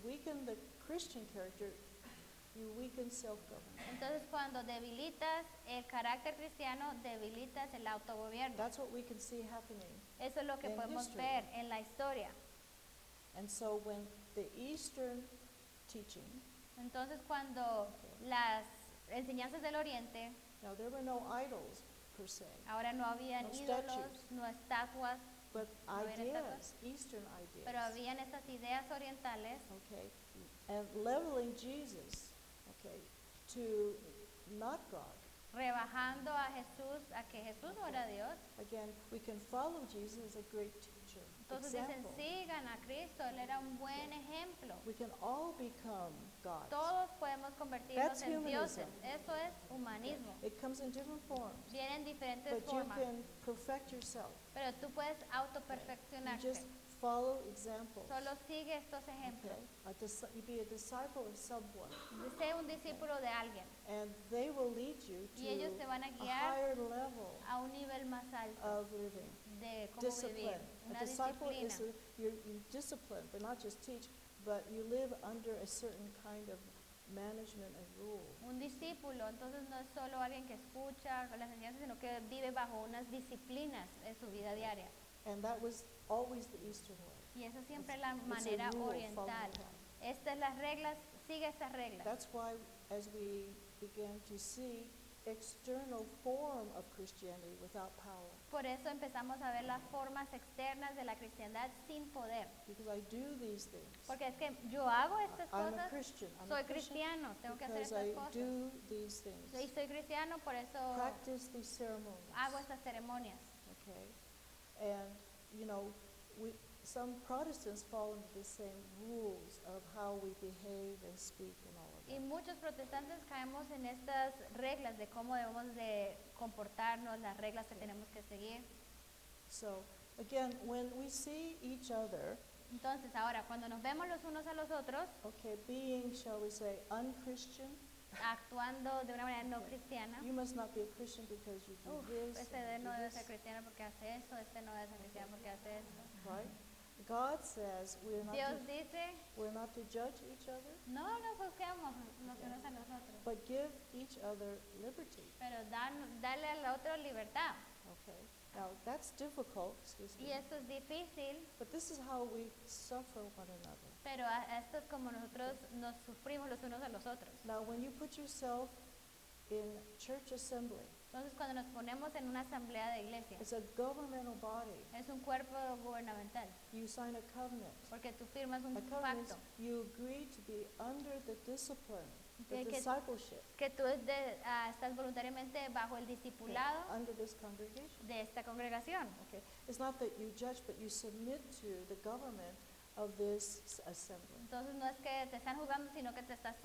weaken the Christian character, you weaken self-government. Entonces, cuando debilitas el carácter cristiano, debilitas el autogobierno. That's what we can see happening. Eso es lo que in podemos history. ver en la historia. And so when the Eastern teaching, Entonces, cuando las enseñanzas del Oriente, now there were no idols per se, ahora no habían No ídolos, statues. no estatuas, but habían ideas, Eastern ideas. pero habían estas ideas orientales, Okay, and leveling Jesus, okay, to not God. rebajando a Jesús, a que Jesús no era Dios. Again, we can follow Jesus as a great teacher, Entonces dicen, example. sigan a Cristo, Él era un buen ejemplo. We can all become gods. Todos podemos convertirnos That's en humanism. dioses. Eso es humanismo. It comes in different forms, Viene en diferentes but you formas, can perfect yourself. pero tú puedes You autoperfeccionarte. just follow examples. Solo sigue estos ejemplos. Okay? You be a disciple of someone, Sé un discípulo de alguien and they will lead you y ellos te to van a a guiar higher level a un nivel más alto of living. de cómo vivir, Discipline. una A disciple disciplina. is you discipline, but not just teach, but you live under a certain kind of management and rule. Un discípulo, entonces no es solo alguien que escucha las enseñanzas, sino que vive bajo unas disciplinas en su vida diaria. And that was always the Eastern way. Y esa siempre es la It's a manera rule, oriental. follow the Estas son las reglas, sigue estas reglas. That's why, as we began to see external form of Christianity without power, Por eso empezamos a ver las formas externas de la cristiandad sin poder. because I do these things. Porque es que yo hago estas I'm a cosas, Christian. I'm soy a Christian cristiano, tengo que hacer because estas I cosas. do these things. Y soy cristiano, por eso Practice these ceremonies. hago estas ceremonias. Okay, and you know, some Protestants fall into the same rules of how we behave and speak and all of Y that. muchos protestantes caemos en estas reglas de cómo debemos de comportarnos, las reglas que tenemos que seguir. So again, when we see each other, Entonces, ahora, cuando nos vemos los unos a los otros, okay, being, shall we say, unchristian, actuando de una manera no cristiana, you must not be a Christian because you do this, este and no you do debe ser this, cristiano porque hace esto, este no debe ser cristiano porque hace esto. right? God says Dios dice, we're not to judge each other, no nos juzguemos los unos a los otros, but give each other liberty. pero dale al otro libertad. Okay, now that's difficult, excuse Y me, esto es difícil, but this is how we suffer one another. pero esto es como nosotros nos sufrimos los unos a los otros. Now, when you put yourself in church assembly, Entonces, cuando nos ponemos en una asamblea de iglesia, it's a governmental body. es un cuerpo gubernamental, You sign a covenant. porque tú firmas un A covenant is pacto, you agree to be under the discipline, the Que- que- discipleship que tú estás voluntariamente bajo el discipulado under this congregation. de esta congregación. Okay, it's not that you judge, but you submit to the government of this assembly. Entonces no es que te están juzgando, sino que te estás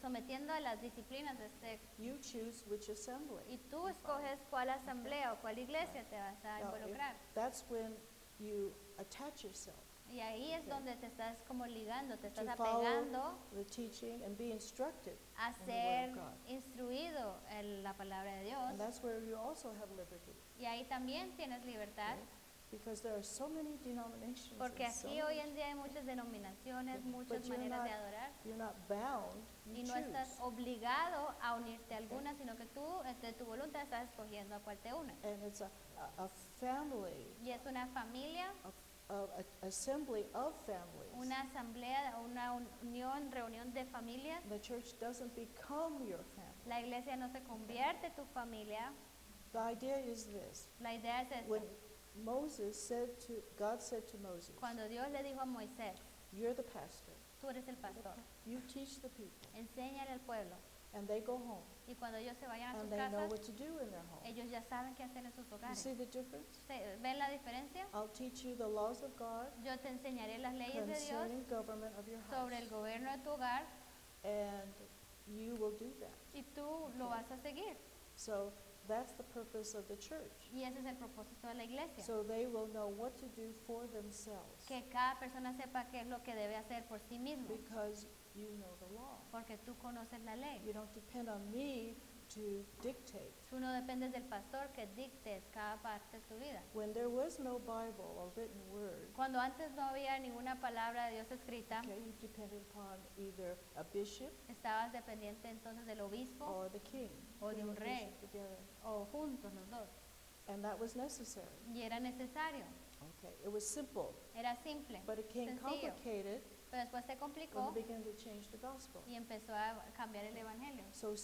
sometiendo a las disciplinas de este. You choose which assembly. Y tú escoges cuál asamblea o cuál iglesia te vas a Now, if involucrar. that's when you attach yourself. Y ahí es Okay. donde te estás como ligando, te estás to follow apegando the teaching and be instructed a in the Word ser of God. instruido en la palabra de Dios. And that's where you also have liberty. Y ahí también tienes libertad, Okay? Because there are so many denominations. porque and so aquí hoy much- en día hay muchas denominaciones, Okay. muchas But you're maneras de not- adorar. You're not bound, you Y no estás choose. obligado a unirte a alguna, sino que tú, de tu voluntad, estás escogiendo a cuál te unes. And it's a family, Y es una familia, a assembly of families. una asamblea, una reunión de familias. The church doesn't become your family. La iglesia no se convierte en tu familia. The idea is this. La idea es esta. When God said to Moses, Cuando Dios le dijo a Moisés, you're the pastor. tú eres el pastor, You teach the people. enséñale al pueblo. And they go home. Y cuando ellos se vayan a And sus they know casas, what to do in their home. ellos ya saben qué hacer en sus You hogares. see the difference? ¿Ven la diferencia? I'll teach you the laws of God Yo te enseñaré las leyes de Dios concerning government of your sobre el house. gobierno de tu hogar And you will do that. y tú lo vas a seguir. So that's the purpose of the church. Y ese es el propósito de la iglesia. So they will know what to do for themselves. Que cada persona sepa qué es lo que debe hacer por sí mismo, Because you know the law. porque tú conoces la ley. You don't depend on me to dictate. Tú no dependes del pastor que dictes cada parte de tu vida. When there was no Bible or written word, Cuando antes no había ninguna palabra de Dios escrita, okay, you depended upon either a bishop estabas dependiente entonces del obispo or the king. O de King un and rey. bishop together. o juntos los dos. And that was necessary. Y era necesario, Okay, it was simple, era simple, but it became sencillo. complicated Pero después se when complicó they began to change the gospel. y empezó a cambiar el evangelio. So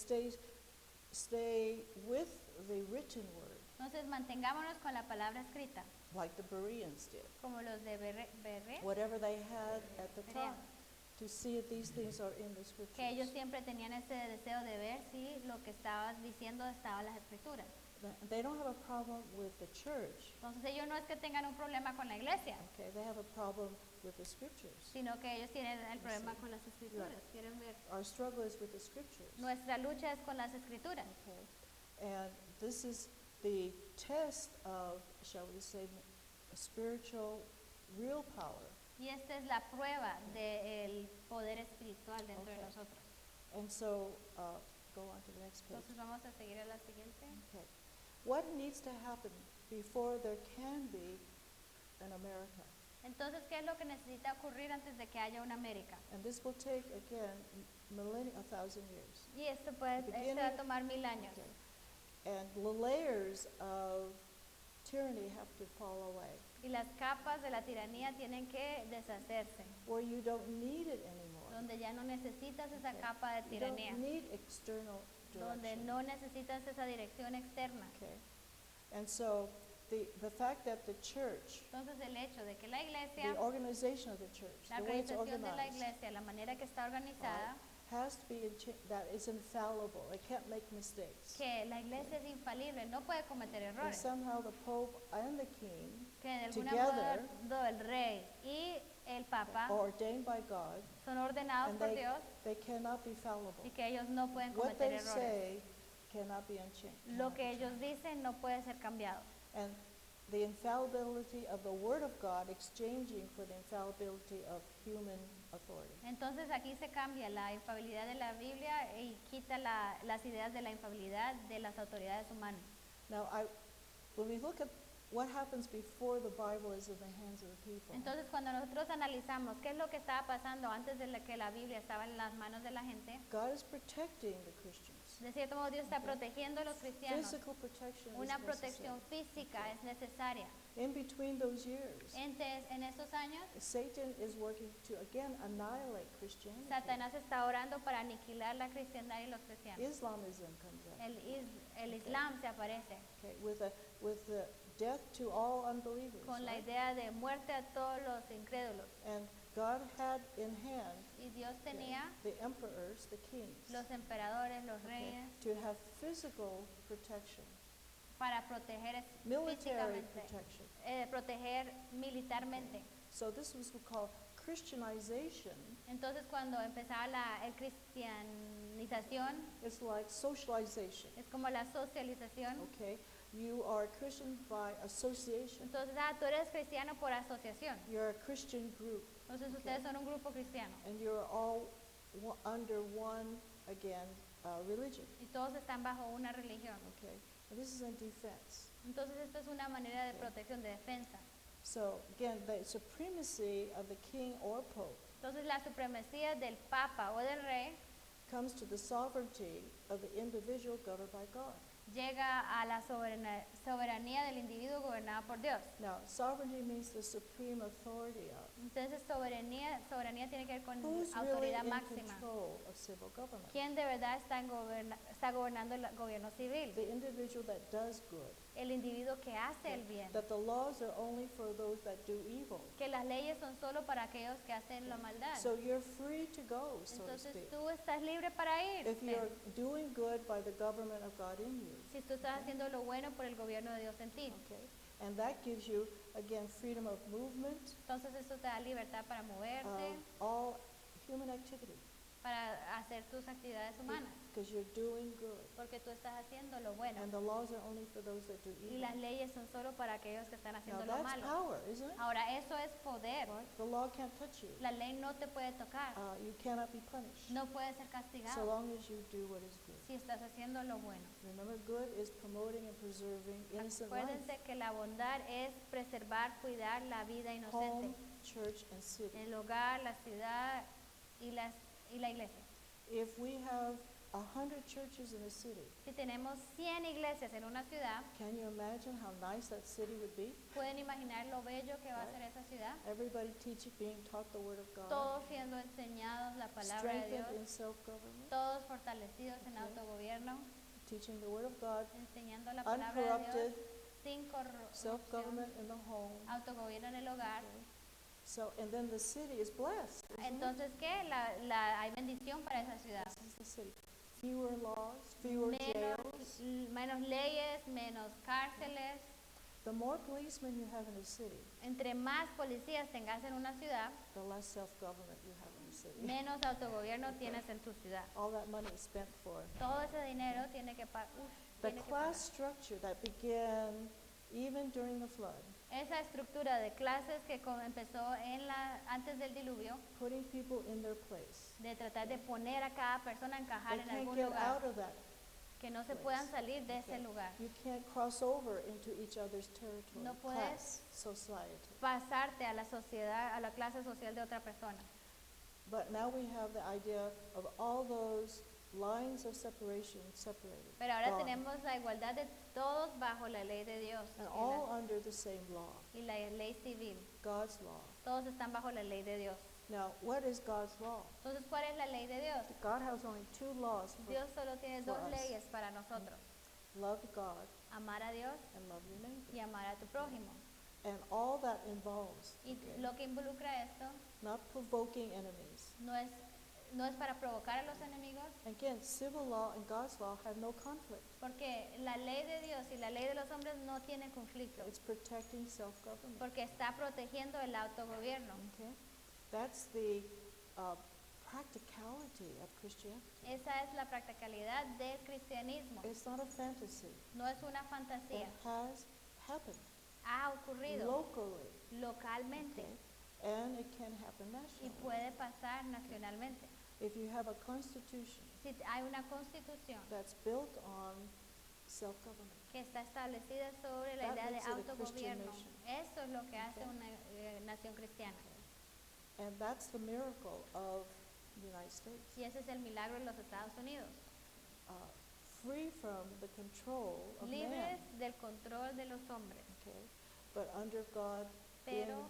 stay with the written word, Entonces mantengámonos con la palabra escrita, like the Bereans did. como los de Berre, Whatever they had at the Berea. time, to see if these things are in the que ellos scriptures. siempre tenían ese deseo de ver si lo que estabas diciendo estaba en las escrituras. They don't have a problem with the church, Entonces ellos no es que tengan un problema con la iglesia, okay? They have a problem with the scriptures. sino que ellos tienen el problema con las escrituras. Quieren ver. Our struggle is with the scriptures, Nuestra lucha es con las escrituras. okay? And this is the test of, shall we say, spiritual real power. Y esta es la prueba del poder espiritual dentro de Okay. nosotros. And so, go on to the next page. Entonces vamos a seguir a la siguiente. Okay. What needs to happen before there can be an America? Entonces, ¿qué es lo que necesita ocurrir antes de que haya una América? And this will take, again, 1,000 years. Y esto va Beginning- a tomar 1000 años. Okay. And the layers of tyranny have to fall away, Y las capas de la tiranía tienen que deshacerse, where you don't need it anymore. donde ya no necesitas esa Okay. capa de You tiranía, don't need external donde direction. no necesitas esa dirección externa. Okay. And so the fact that the church, Entonces, el hecho de que la iglesia, the organization of the church, la the way it's organización de la organized, iglesia, la manera que está organizada, has to be that is infallible. It can't make mistakes. que la iglesia es infalible, no puede cometer And errores. somehow the Pope and the King, Que de alguna together, modo el rey y el papa are ordained by God, son ordenados and por Dios they cannot be fallible. y que ellos no pueden What cometer they errores. say cannot be unchanged. Lo que ellos dicen no puede ser cambiado. And the infallibility of the Word of God exchanging for the infallibility of human authority. Entonces aquí se cambia la infabilidad de la Biblia y quita las ideas de la infabilidad de las autoridades humanas. Now, when we look at what happens before the Bible is in the hands of the people, Entonces cuando nosotros analizamos qué es lo que estaba pasando antes de que la Biblia estaba en las manos de la gente, God is protecting the Christians. de cierto modo Dios está protegiendo a los cristianos. Physical protection is Una necessary. protección física es necesaria. In between those years, En esos años, Satan is working to again annihilate Christianity. Satanás está orando para aniquilar la cristiandad y los cristianos. Islamism comes up, El Islam se aparece okay, with the death to all unbelievers. con la right? idea de muerte a todos los incrédulos. And God had in hand Y Dios tenía the emperors, the kings, los emperadores, los okay, reyes, to have physical protection, para proteger military físicamente, protection. proteger militarmente. So this was called Christianization. Entonces cuando empezaba el cristianización, It's like socialization. es como la socialización. Okay, You are a Christian by association. Entonces, tú eres cristiano por asociación. You're a Christian group, Entonces, Okay. ustedes son un grupo cristiano. and you're all under one, again, religion. Y todos están bajo una religión. Okay, and this is in defense. Entonces, esto es una manera de Okay. protección, de defensa. So again, the supremacy of the king or pope Entonces, la supremacía del papa o del rey comes to the sovereignty of the individual governed by God. llega a la soberanía del individuo gobernado por Dios. Now, sovereignty means the supreme authority of. Entonces, soberanía tiene que ver con Who's really autoridad in máxima. control of civil government? ¿Quién de verdad está gobernando el gobierno civil? The individual that does good. El individuo que hace el bien. That the laws are only for those that do evil. Que las leyes son solo para aquellos que hacen la maldad. So you're free to go, so to Entonces speak. tú estás libre para ir. If you're doing good by the government of God in you. Si tú estás haciendo lo bueno por el gobierno de Dios en ti. Okay. And that gives you, again, freedom of movement, Entonces esto te da libertad para moverte, all human activity, para hacer tus actividades humanas. because you're doing good. Porque tú estás haciendo lo bueno. And the laws are only for those that do Y evil. las leyes son solo para aquellos que están Now haciendo lo that's malo. power, isn't it? Ahora, eso es poder. Right? The law can't touch you. La ley no te puede tocar. You cannot be punished. No puede ser So castigado long as you do what is good. si estás haciendo lo bueno. Remember, good is promoting and preserving innocent life. Acuérdense que la bondad es preservar, cuidar la vida inocente. Home, church, and city. El hogar, la ciudad y la iglesia. If we have 100 churches in a city, Si tenemos 100 iglesias en una ciudad, can you imagine how nice that city would be? ¿pueden imaginar lo bello que va a ser esa ciudad? Everybody teaching, being taught the word of God, Todos siendo enseñados la palabra de Dios, strengthened in self-government, todos fortalecidos en Okay. autogobierno, teaching the word of God, enseñando la palabra de Dios, uncorrupted, sin corrupción, self-government in the home. autogobierno en el hogar. Okay. So, and then the city is blessed. Isn't it? Entonces, ¿qué? Hay bendición para esa ciudad. This is the city. Fewer laws, fewer jails. Menos leyes, menos cárceles. The more policemen you have in a city, Entre más policías tengas en una ciudad, the less self-government you have in the city. menos autogobierno tienes en tu ciudad. All that money is spent for Todo ese dinero tiene que pagar. the class structure that began even during the flood, Esa estructura de clases que empezó antes del diluvio, putting people in their place. de tratar de poner a cada persona a encajar They en can't algún get lugar, out of that. que no se place. puedan salir de ese Okay. lugar. You can't cross over into each other's territory, No puedes class, society. Pasarte a la sociedad, a la clase social de otra persona. But now we have the idea of all those lines of separation separated. Pero ahora gone, tenemos la igualdad de todos bajo la ley de Dios and all under the same law, y la ley civil. God's law. Todos están bajo la ley de Dios. Now, what is God's law? Entonces, ¿cuál es la ley de Dios? God has only two laws for Dios solo tiene for dos us. leyes para nosotros. love God Amar a Dios and love your neighbor. y amar a tu prójimo. And all that involves Y okay, lo que involucra esto not provoking enemies. no es para provocar a los enemigos, Again, civil law and God's law have no conflict. porque la ley de Dios y la ley de los hombres no tienen conflicto, It's protecting self-government. porque está protegiendo el autogobierno. Okay? That's the practicality of Christianity. Esa es la practicalidad del cristianismo. It's not a fantasy. No es una fantasía. It has happened Ha ocurrido locally, localmente okay? And it can happen y nationally. puede pasar nacionalmente. If you have a constitution Si hay una constitución that's built on self-government, que está establecida sobre la That idea de makes it a Christian autogobierno, nation. eso es lo que hace Okay. una nación cristiana. and that's the miracle of the United States. Y ese es el milagro de los Estados Unidos. Free from the control of Libres man, del control de los hombres, okay? But under God in Pero-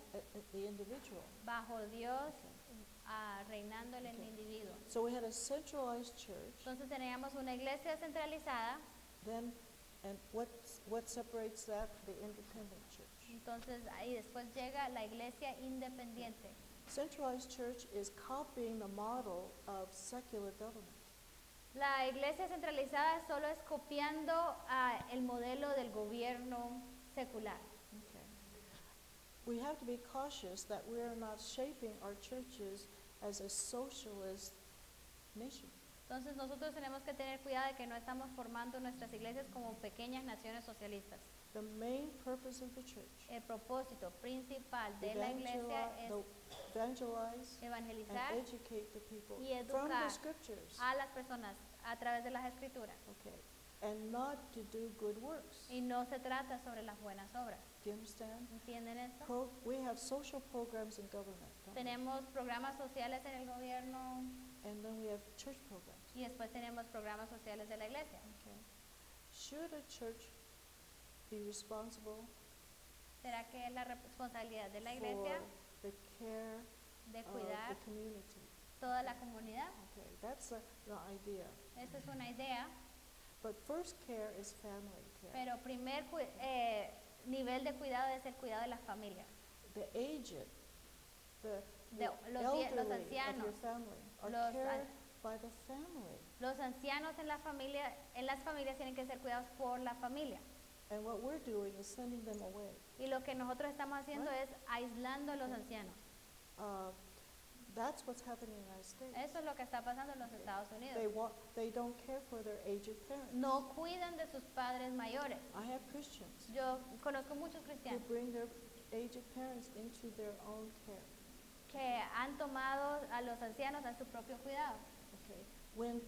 the individual. bajo Dios, Okay. reinando en el Okay. individuo. So we had a centralized church, Entonces teníamos una iglesia centralizada, then, and what separates that? The independent church. entonces ahí después llega la iglesia independiente. Centralized church is copying the model of secular government. La iglesia centralizada solo es copiando el modelo del gobierno secular. Okay. We have to be cautious that we are not shaping our churches as a socialist nation. Entonces nosotros tenemos que tener cuidado de que no estamos formando nuestras iglesias como pequeñas naciones socialistas. The main purpose of the church, El propósito principal de la iglesia es evangelize and evangelizar educate the people y from the educar scriptures. a las personas a través de las escrituras. Okay. And not to do good works. Y no se trata sobre las buenas obras. Do you understand? ¿Entienden esto? We have social programs in government, don't we? Tenemos programas sociales en el gobierno And then we have church programs. y después tenemos programas sociales de la iglesia. Okay. Should a church be responsible ¿Será que es la responsabilidad de la for iglesia the care de of cuidar the community? toda la comunidad? Okay, that's the idea. Esa es una idea, But first care is family care. pero primer nivel de cuidado es el cuidado de las familias. The aged, the Los elderly of your ancianos, family are los cared by the family. Los ancianos en las familias tienen que ser cuidados por la familia. And what we're doing is sending them away. Y lo que nosotros estamos haciendo Right. es aislando a los ancianos. That's what's happening in the United States. Eso es lo que está pasando en los Estados Unidos. They don't care for their aged parents. No cuidan de sus padres mayores. I have Christians Yo conozco muchos who cristianos bring their aged parents into their own care. que han tomado a los ancianos a su propio cuidado. Okay. When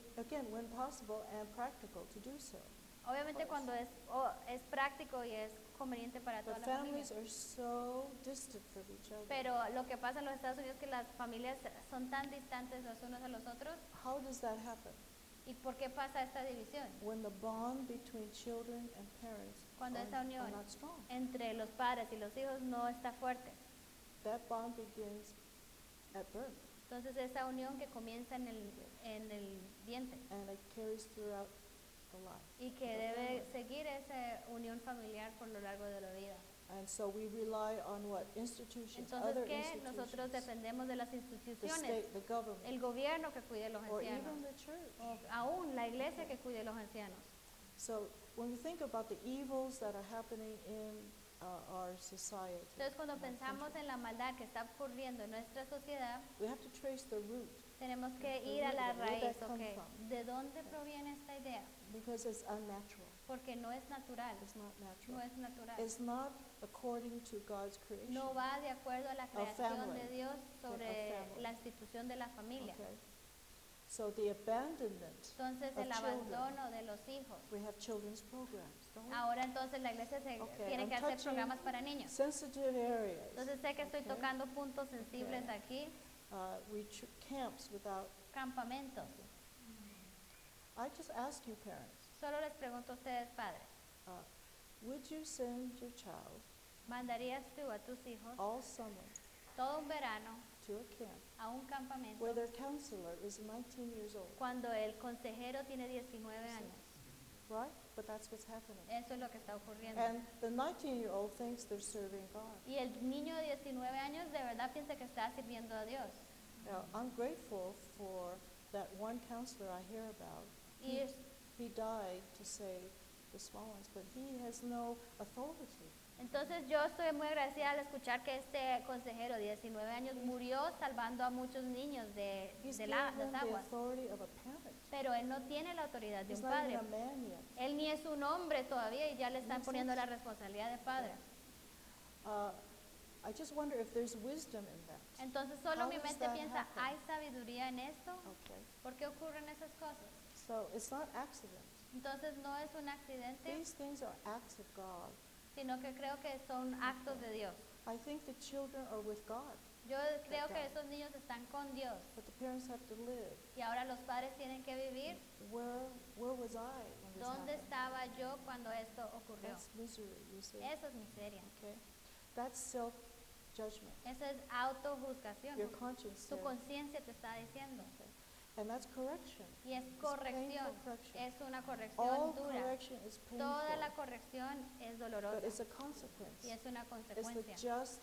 possible and practical to do so. Obviamente Of cuando es práctico y es conveniente para But toda la familia. families are so distant from each other. Pero lo que pasa en los Estados Unidos es que las familias son tan distantes los unos a los otros. How does that happen? ¿Y por qué pasa esta división? When the bond between children and parents Cuando esa are unión not strong. entre los padres y los hijos no está fuerte. That bond begins at birth Entonces esa unión que comienza en el vientre and it carries throughout the life. y que debe seguir esa unión familiar por lo largo de la vida. And so we rely on what institutions, Entonces, other ¿qué? Nosotros institutions, dependemos de las the instituciones, state, the government, el gobierno que cuide a los or ancianos, even the church. o aún la iglesia que cuide a los ancianos. So when we think about the evils that are happening in our society, Entonces, cuando in our pensamos country, en la maldad que está ocurriendo en nuestra sociedad, we have to trace the root tenemos que The ir a root la of it, where'd raíz, that come ok. from? ¿De dónde proviene esta idea? because it's unnatural. Porque no es natural, It's not no natural. es natural. It's not according to God's creation. No va de acuerdo a la creación family. de Dios sobre family. la institución de la familia. Okay. So the abandonment. Entonces of el children. abandono de los hijos. We have children's programs, don't we? Ahora entonces la iglesia Okay, tiene I'm que hacer touching programas para niños. Sensitive areas. Entonces sé que estoy Okay. tocando puntos sensibles Okay. aquí, Camps without. campamentos. I just ask you, parents, Solo les pregunto a ustedes, padres, would you send your child ¿mandarías tú a tus hijos all summer todo un verano to a camp a un campamento where their counselor is 19 years old? cuando el consejero tiene 19 años? Right? But that's what's happening. Eso es lo que está ocurriendo. And the 19-year-old thinks they're serving God. Y el niño de 19 años de verdad piensa que está sirviendo a Dios. Now, I'm grateful for that one counselor I hear about. Y es- He died to save the small ones, but he has no authority. entonces yo estoy muy agradecida al escuchar que este consejero de 19 años murió salvando a muchos niños de He's las given the aguas. authority of a parent. Pero él no tiene la autoridad de He's un not padre. even a man yet. Él ni es un hombre todavía y ya le están Makes poniendo sense. la responsabilidad de padre. I just wonder if there's wisdom in that. Entonces solo How mi does mente that piensa, happen? ¿hay sabiduría en esto? Okay. ¿Por qué ocurren esas cosas? So it's not accident. Entonces no es un accidente, These things are acts of God. sino que creo que son actos de Dios. I think the children are with God, Yo creo que esos niños están con Dios but the parents have to live. y ahora los padres tienen que vivir. Where was I when this ¿Dónde happened? estaba yo cuando esto ocurrió? That's misery, you see. Eso es miseria. Okay. That's self-judgment. Eso es autojuzgación. Your conscience Tu says. conciencia te está diciendo. And that's correction. Y es It's corrección. painful correction. Es una All corrección dura. correction is painful, Toda la corrección es but dolorosa it's a consequence. y es una It's the consecuencia. just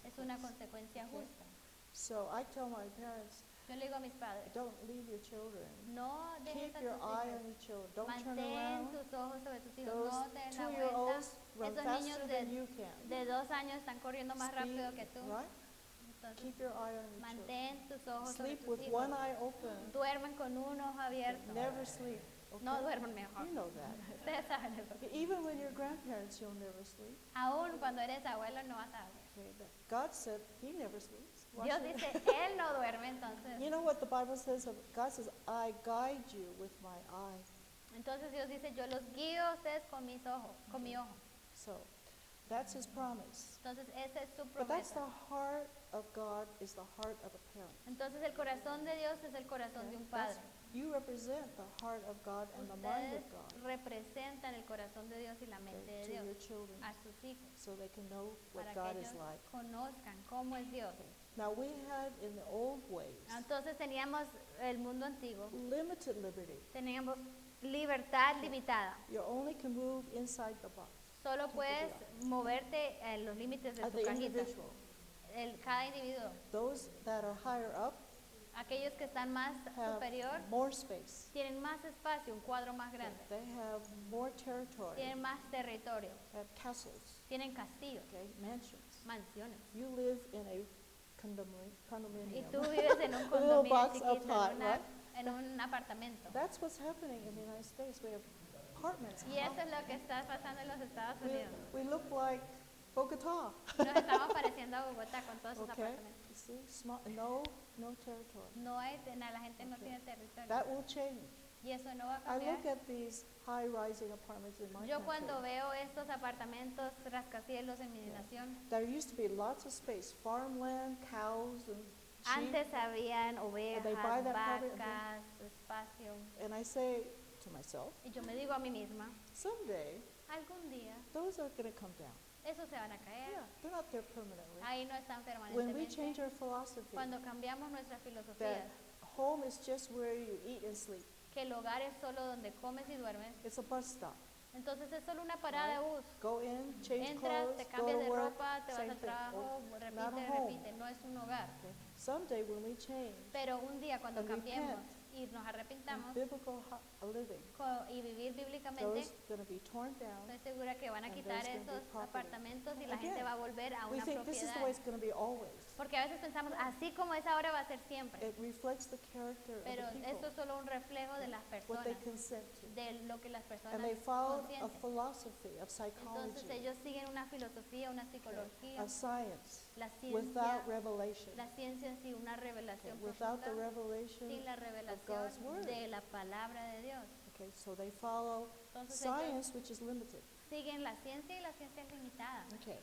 Es una consequence. consecuencia Okay. justa. So I tell my parents, Yo le digo a mis padres, don't leave your children. no dejes Keep a your tus eye on hijos. your children. Don't turn Mantén around. tus ojos sobre tus hijos. Those No te den la vuelta. 2-year-olds run Esos faster niños than you can. de 2 años están corriendo más rápido Speed, que tú. right? Entonces, Keep your eye on your children. mantén tus ojos sobre Sleep tus with hijos. one eye open. Duerman con un ojo abierto. Never sleep. Okay? No duerman mejor. You know that. Ustedes saben eso. Even when you're grandparents, you'll never sleep. Aún cuando eres abuelo no vas a dormir. Okay? God said He never sleeps. Why Dios should- dice, Él no duerme, entonces. You know what the Bible says? God says, I guide you with my eye. Entonces Dios dice, yo los guío a ustedes con mis ojos, con mi ojo. So that's His promise. Entonces esa es su But that's promesa. the heart of God, is the heart of a parent. Entonces el corazón de Dios es el corazón de un padre. You represent the heart of God and the mind Ustedes of God representan el corazón de Dios y la mente de to your Dios children a sus hijos so they can know what para God que is ellos like. conozcan cómo es Dios. Now we had in the old ways Entonces teníamos el mundo antiguo, limited liberty. teníamos libertad limitada. You only can move inside the box. Solo puedes moverte en los límites de As tu the cajita. individual. Cada individuo, Those that are higher up aquellos que están más have superior, more space. tienen más espacio, un cuadro más grande, They have more territory. tienen más territorio, Have castles, tienen castillos, okay, mansions. mansiones. You live in a Y condominium. tú vives en un A little condominio box chiquito, up high, right? en un apartamento. That's what's happening in the United States. We have apartments. Y eso es lo que está pasando en los Estados We, Unidos. we look like Bogota. Nos estamos pareciendo a Bogotá con todos sus Okay, apartamentos. you see, no territory. No hay, la gente no Okay. tiene territorio. That will change. Y eso no va a I cambiar. look at these high-rising apartments in my Yo cuando country. veo estos apartamentos rascacielos en mi nación, There used to be lots of space, farmland, cows, and sheep. antes habían ovejas, they buy that property and vacas, espacio. And I say to myself, Y yo me digo a mí misma, someday algún día those are going to come down. esos se van a caer. Yeah, they're not there permanently. Ahí no están When we change permanentemente. our philosophy, Cuando cambiamos nuestra filosofía, that home is just where you eat and sleep. que el hogar es solo donde comes y duermes, It's a bus stop. entonces es solo una parada de bus. Go in, change Entras, clothes, te go cambias to de work, ropa, te vas same al thing. trabajo, Not a repite, home. repite, no es un hogar. Okay. Someday when we change Pero un día cuando And cambiemos repent. y nos arrepintamos biblical living, y vivir bíblicamente, those going to be torn down. estoy segura que van a And quitar there's gonna be esos property. apartamentos y la Again, gente va a volver a We una think this is the propiedad. way it's going to be always. Porque a veces pensamos, así como es ahora va a ser siempre. It reflects the character Pero of the esto people, es solo un reflejo de las what they personas, consent to. de lo que las personas And they follow a consienten. philosophy of Entonces psychology, ellos siguen una filosofía, una psicología, of science, la without ciencia, revelation. la ciencia en sí, una Okay, revelación without the profunda, revelation sin la of revelación God's word. de la palabra de Dios. Okay, so they follow Entonces ellos science, which is limited. siguen la ciencia y la ciencia es limitada. Okay,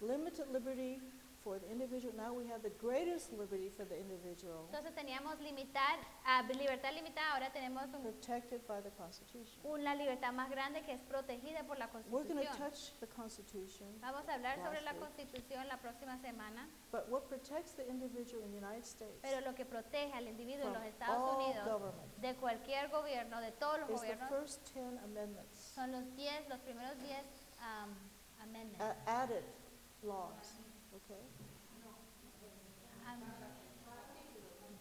limited liberty for the individual. Now we have the greatest liberty for the individual, Entonces teníamos libertad limitada, ahora tenemos protected by the Constitution. una libertad más grande que es protegida por la We're going to Constitución. touch the Constitution, Vamos a hablar sobre la last week. Constitución la próxima semana, but what protects the individual in the United States pero lo que protege al individuo en from los Estados all Unidos government de cualquier gobierno, de todos los is the gobiernos, first 10 amendments, son los primeros 10 amendments, added laws. Okay? am-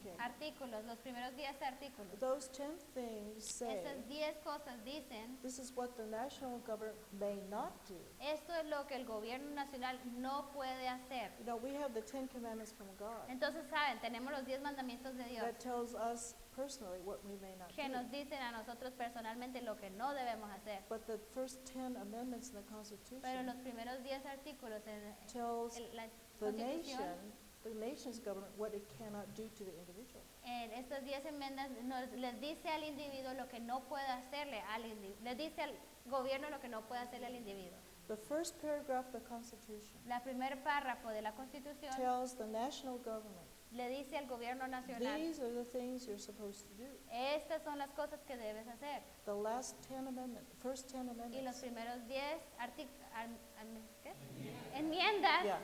Okay. artículos, los primeros 10 artículos. Those 10 things say Esas 10 cosas dicen, this is what the national government may not do. esto es lo que el gobierno nacional no puede hacer. You know, we have the 10 commandments from God Entonces, saben, tenemos los 10 mandamientos de Dios that tells us personally what we may not que do. nos dicen a nosotros personalmente lo que no debemos hacer. But the first 10 amendments in the Pero Constitution los primeros 10 artículos en tells la the Constitución, nation's government what it cannot do to the individual. en estas 10 enmiendas les dice al individuo lo que no puede hacerle al individuo, les dice al gobierno lo que no puede hacerle al individuo. The first paragraph of the Constitution La primer párrafo de la Constitución tells the national government, le dice al gobierno nacional, these are the things you're supposed to do. estas son las cosas que debes hacer. The last 10 amendments, first 10 Y los amendments, primeros 10 ¿qué? Enmiendas yeah,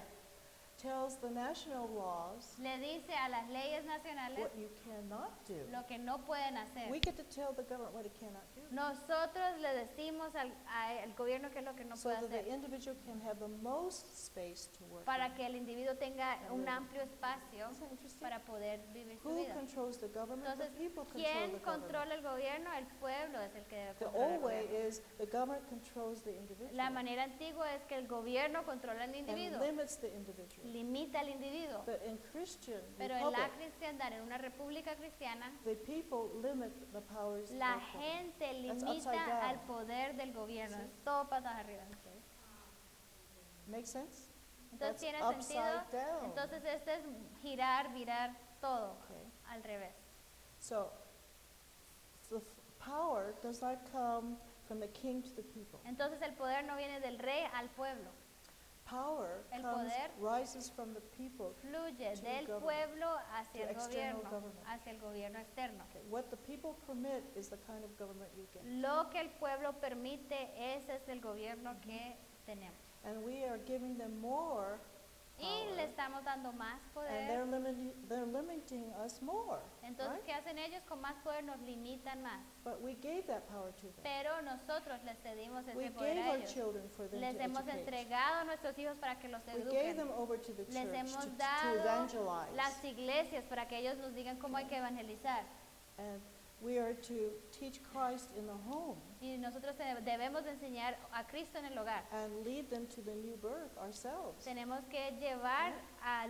tells the national laws le dice a las leyes nacionales what you cannot do. lo que no pueden hacer. We get to tell the government what it cannot do. Nosotros le decimos decimos al gobierno qué es lo que no so puede that the hacer, individual can have the most space to work para in. que el individuo tenga un amplio espacio Isn't that interesting? para poder vivir su Who vida. controls the government? Entonces, The people control ¿quién the government. controla el gobierno? El pueblo es el que debe The controlar el old way gobierno. is the government controls the individual La manera antigua es que el gobierno controla al and individuo, limits the individual. limita al individuo. But in Christian Pero en la republic, cristiandad, en una república cristiana, the people limit the powers la of government. gente That's upside limita down. al poder del gobierno. Sí. Es todo patas arriba. Make sense? Entonces That's tiene upside sentido. down. Entonces este es girar, virar todo Okay. al revés. So the power does not come from the king to the people. Entonces el poder no viene del rey al pueblo, Power El comes, poder rises from the people. fluye To del government, pueblo hacia to el external gobierno, government. hacia el gobierno externo. Okay. What the people permit is the kind of government you get. Lo que el pueblo permite, ese es el gobierno que tenemos. And we are giving them more Y power, le estamos dando más and they're poder. limiting us more. Entonces, right? ¿qué hacen ellos? Con más poder nos limitan más. But we gave that power to them. Pero nosotros les cedimos We ese poder gave a our ellos. children for them Les to hemos educate. entregado a nuestros hijos para que los We gave eduquen. them over to the Les church hemos to dado evangelize. las iglesias para que ellos nos digan cómo hay que evangelizar. And we are to teach Christ in the home Y nosotros debemos de enseñar a Cristo en el hogar. and lead them to the new birth ourselves. Tenemos que llevar a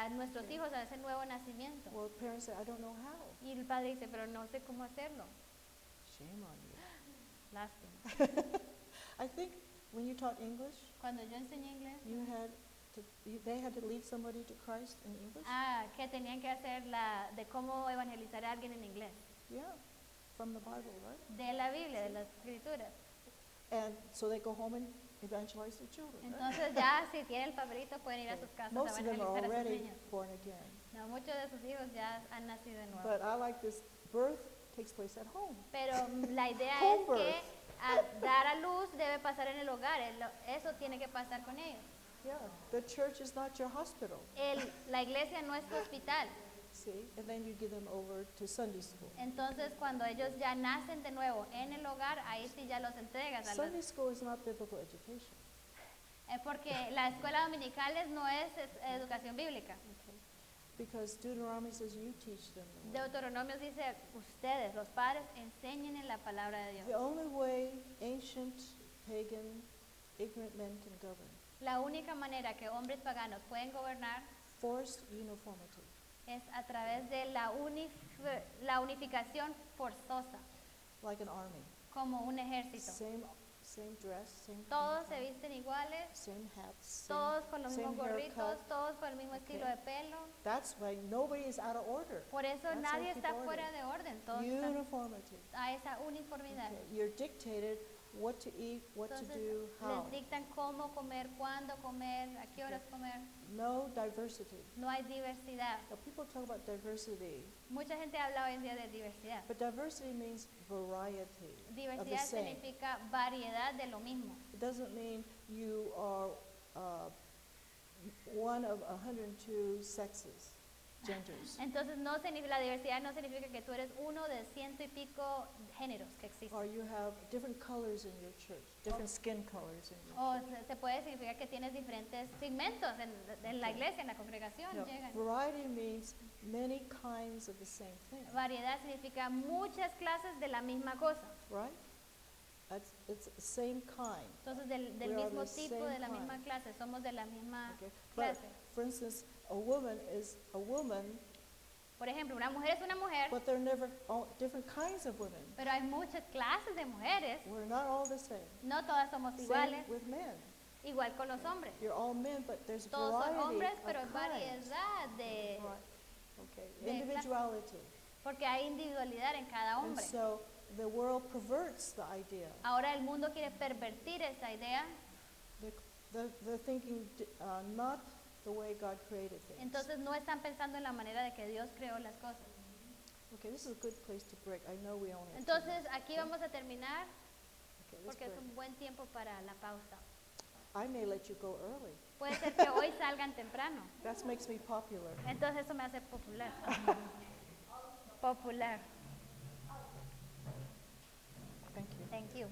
nuestros hijos a ese nuevo nacimiento. Well, parents say, I don't know how. Y el padre dice, pero no sé cómo hacerlo. Shame on you. Lástima. I think when you taught English, Cuando yo enseñé inglés, they had to lead somebody to Christ in English. que tenían que hacer de cómo evangelizar a alguien en inglés. Yeah, from the Bible, right? De la Biblia, de las escrituras. And so they go home and evangelize their children. Right? Entonces ya si tienen el papelito pueden ir a sus casas a Most of them are evangelizar a sus already niños. born again. No, muchos de sus hijos ya han nacido de nuevo. But I like this birth takes place at home. Pero la idea Home es que birth. dar a luz debe pasar en el hogar. Eso tiene que pasar con ellos. Yeah, the church is not your hospital. La iglesia no es tu hospital. See, and then you give them over to Sunday school. Entonces cuando ellos ya nacen de nuevo en el hogar, ahí sí ya los entregas a los. Sunday school is not biblical education. Porque la escuela dominicales no es educación bíblica. Because Deuteronomy says you teach them the word. Deuteronomios dice, ustedes, los padres, enseñen en la palabra de Dios. The only way ancient, pagan, ignorant men can govern, La única manera que hombres paganos pueden gobernar forced uniformity. es a través de la unificación forzosa, Like an army. como un ejército. Same dress, same Todos uniform, se visten iguales, same hats, todos con los same mismos gorritos, haircut. todos con el mismo estilo de pelo. That's why nobody is out of order. Por eso That's how nadie keep está order. fuera de orden, todos están Uniformity. a esa uniformidad. Okay. You're dictated what to eat, what to Entonces do, how. les dictan cómo comer, cuándo comer, a qué horas comer. No diversity. No hay diversidad. Now, people talk about diversity, Mucha gente habla hoy en día de diversidad. but diversity means variety of the Diversidad same. significa variedad de lo mismo. It doesn't mean you are one of 102 sexes, genders, Entonces la diversidad no significa que tú eres uno de ciento y pico géneros que existen. or you have different colors in your church, different skin colors in your O church. se puede significar que tienes diferentes pigmentos en la iglesia, en la congregación. No, llegan. variety means many kinds of the same thing, Variedad significa muchas clases de la misma cosa. right? It's the same kind. Entonces del We are mismo the tipo, same de la misma kind. clase, somos de la misma Okay? But, clase. for instance, a woman is a woman, Por ejemplo, una mujer es una mujer, but there are never all different kinds of women. pero hay muchas clases de mujeres. We're not all the same. No todas somos Same iguales, with men. igual con los hombres. You're all men, but there's Todos son variety hombres, of pero hay kinds. variedad de... Right. Okay. de Individuality. Porque hay individualidad en cada And hombre. so the world perverts the idea. Ahora el mundo quiere pervertir esa idea, They're thinking not the way God created things. entonces no están pensando en la manera de que Dios creó las cosas. Okay, this is a good place to break. I know we only have 2 Entonces minutes. aquí vamos a terminar Okay, let's porque es break. un buen tiempo para la pausa. I may let you go early. Puede ser que hoy salgan temprano, That makes me popular. entonces eso me hace popular. Popular. Thank you. Thank you.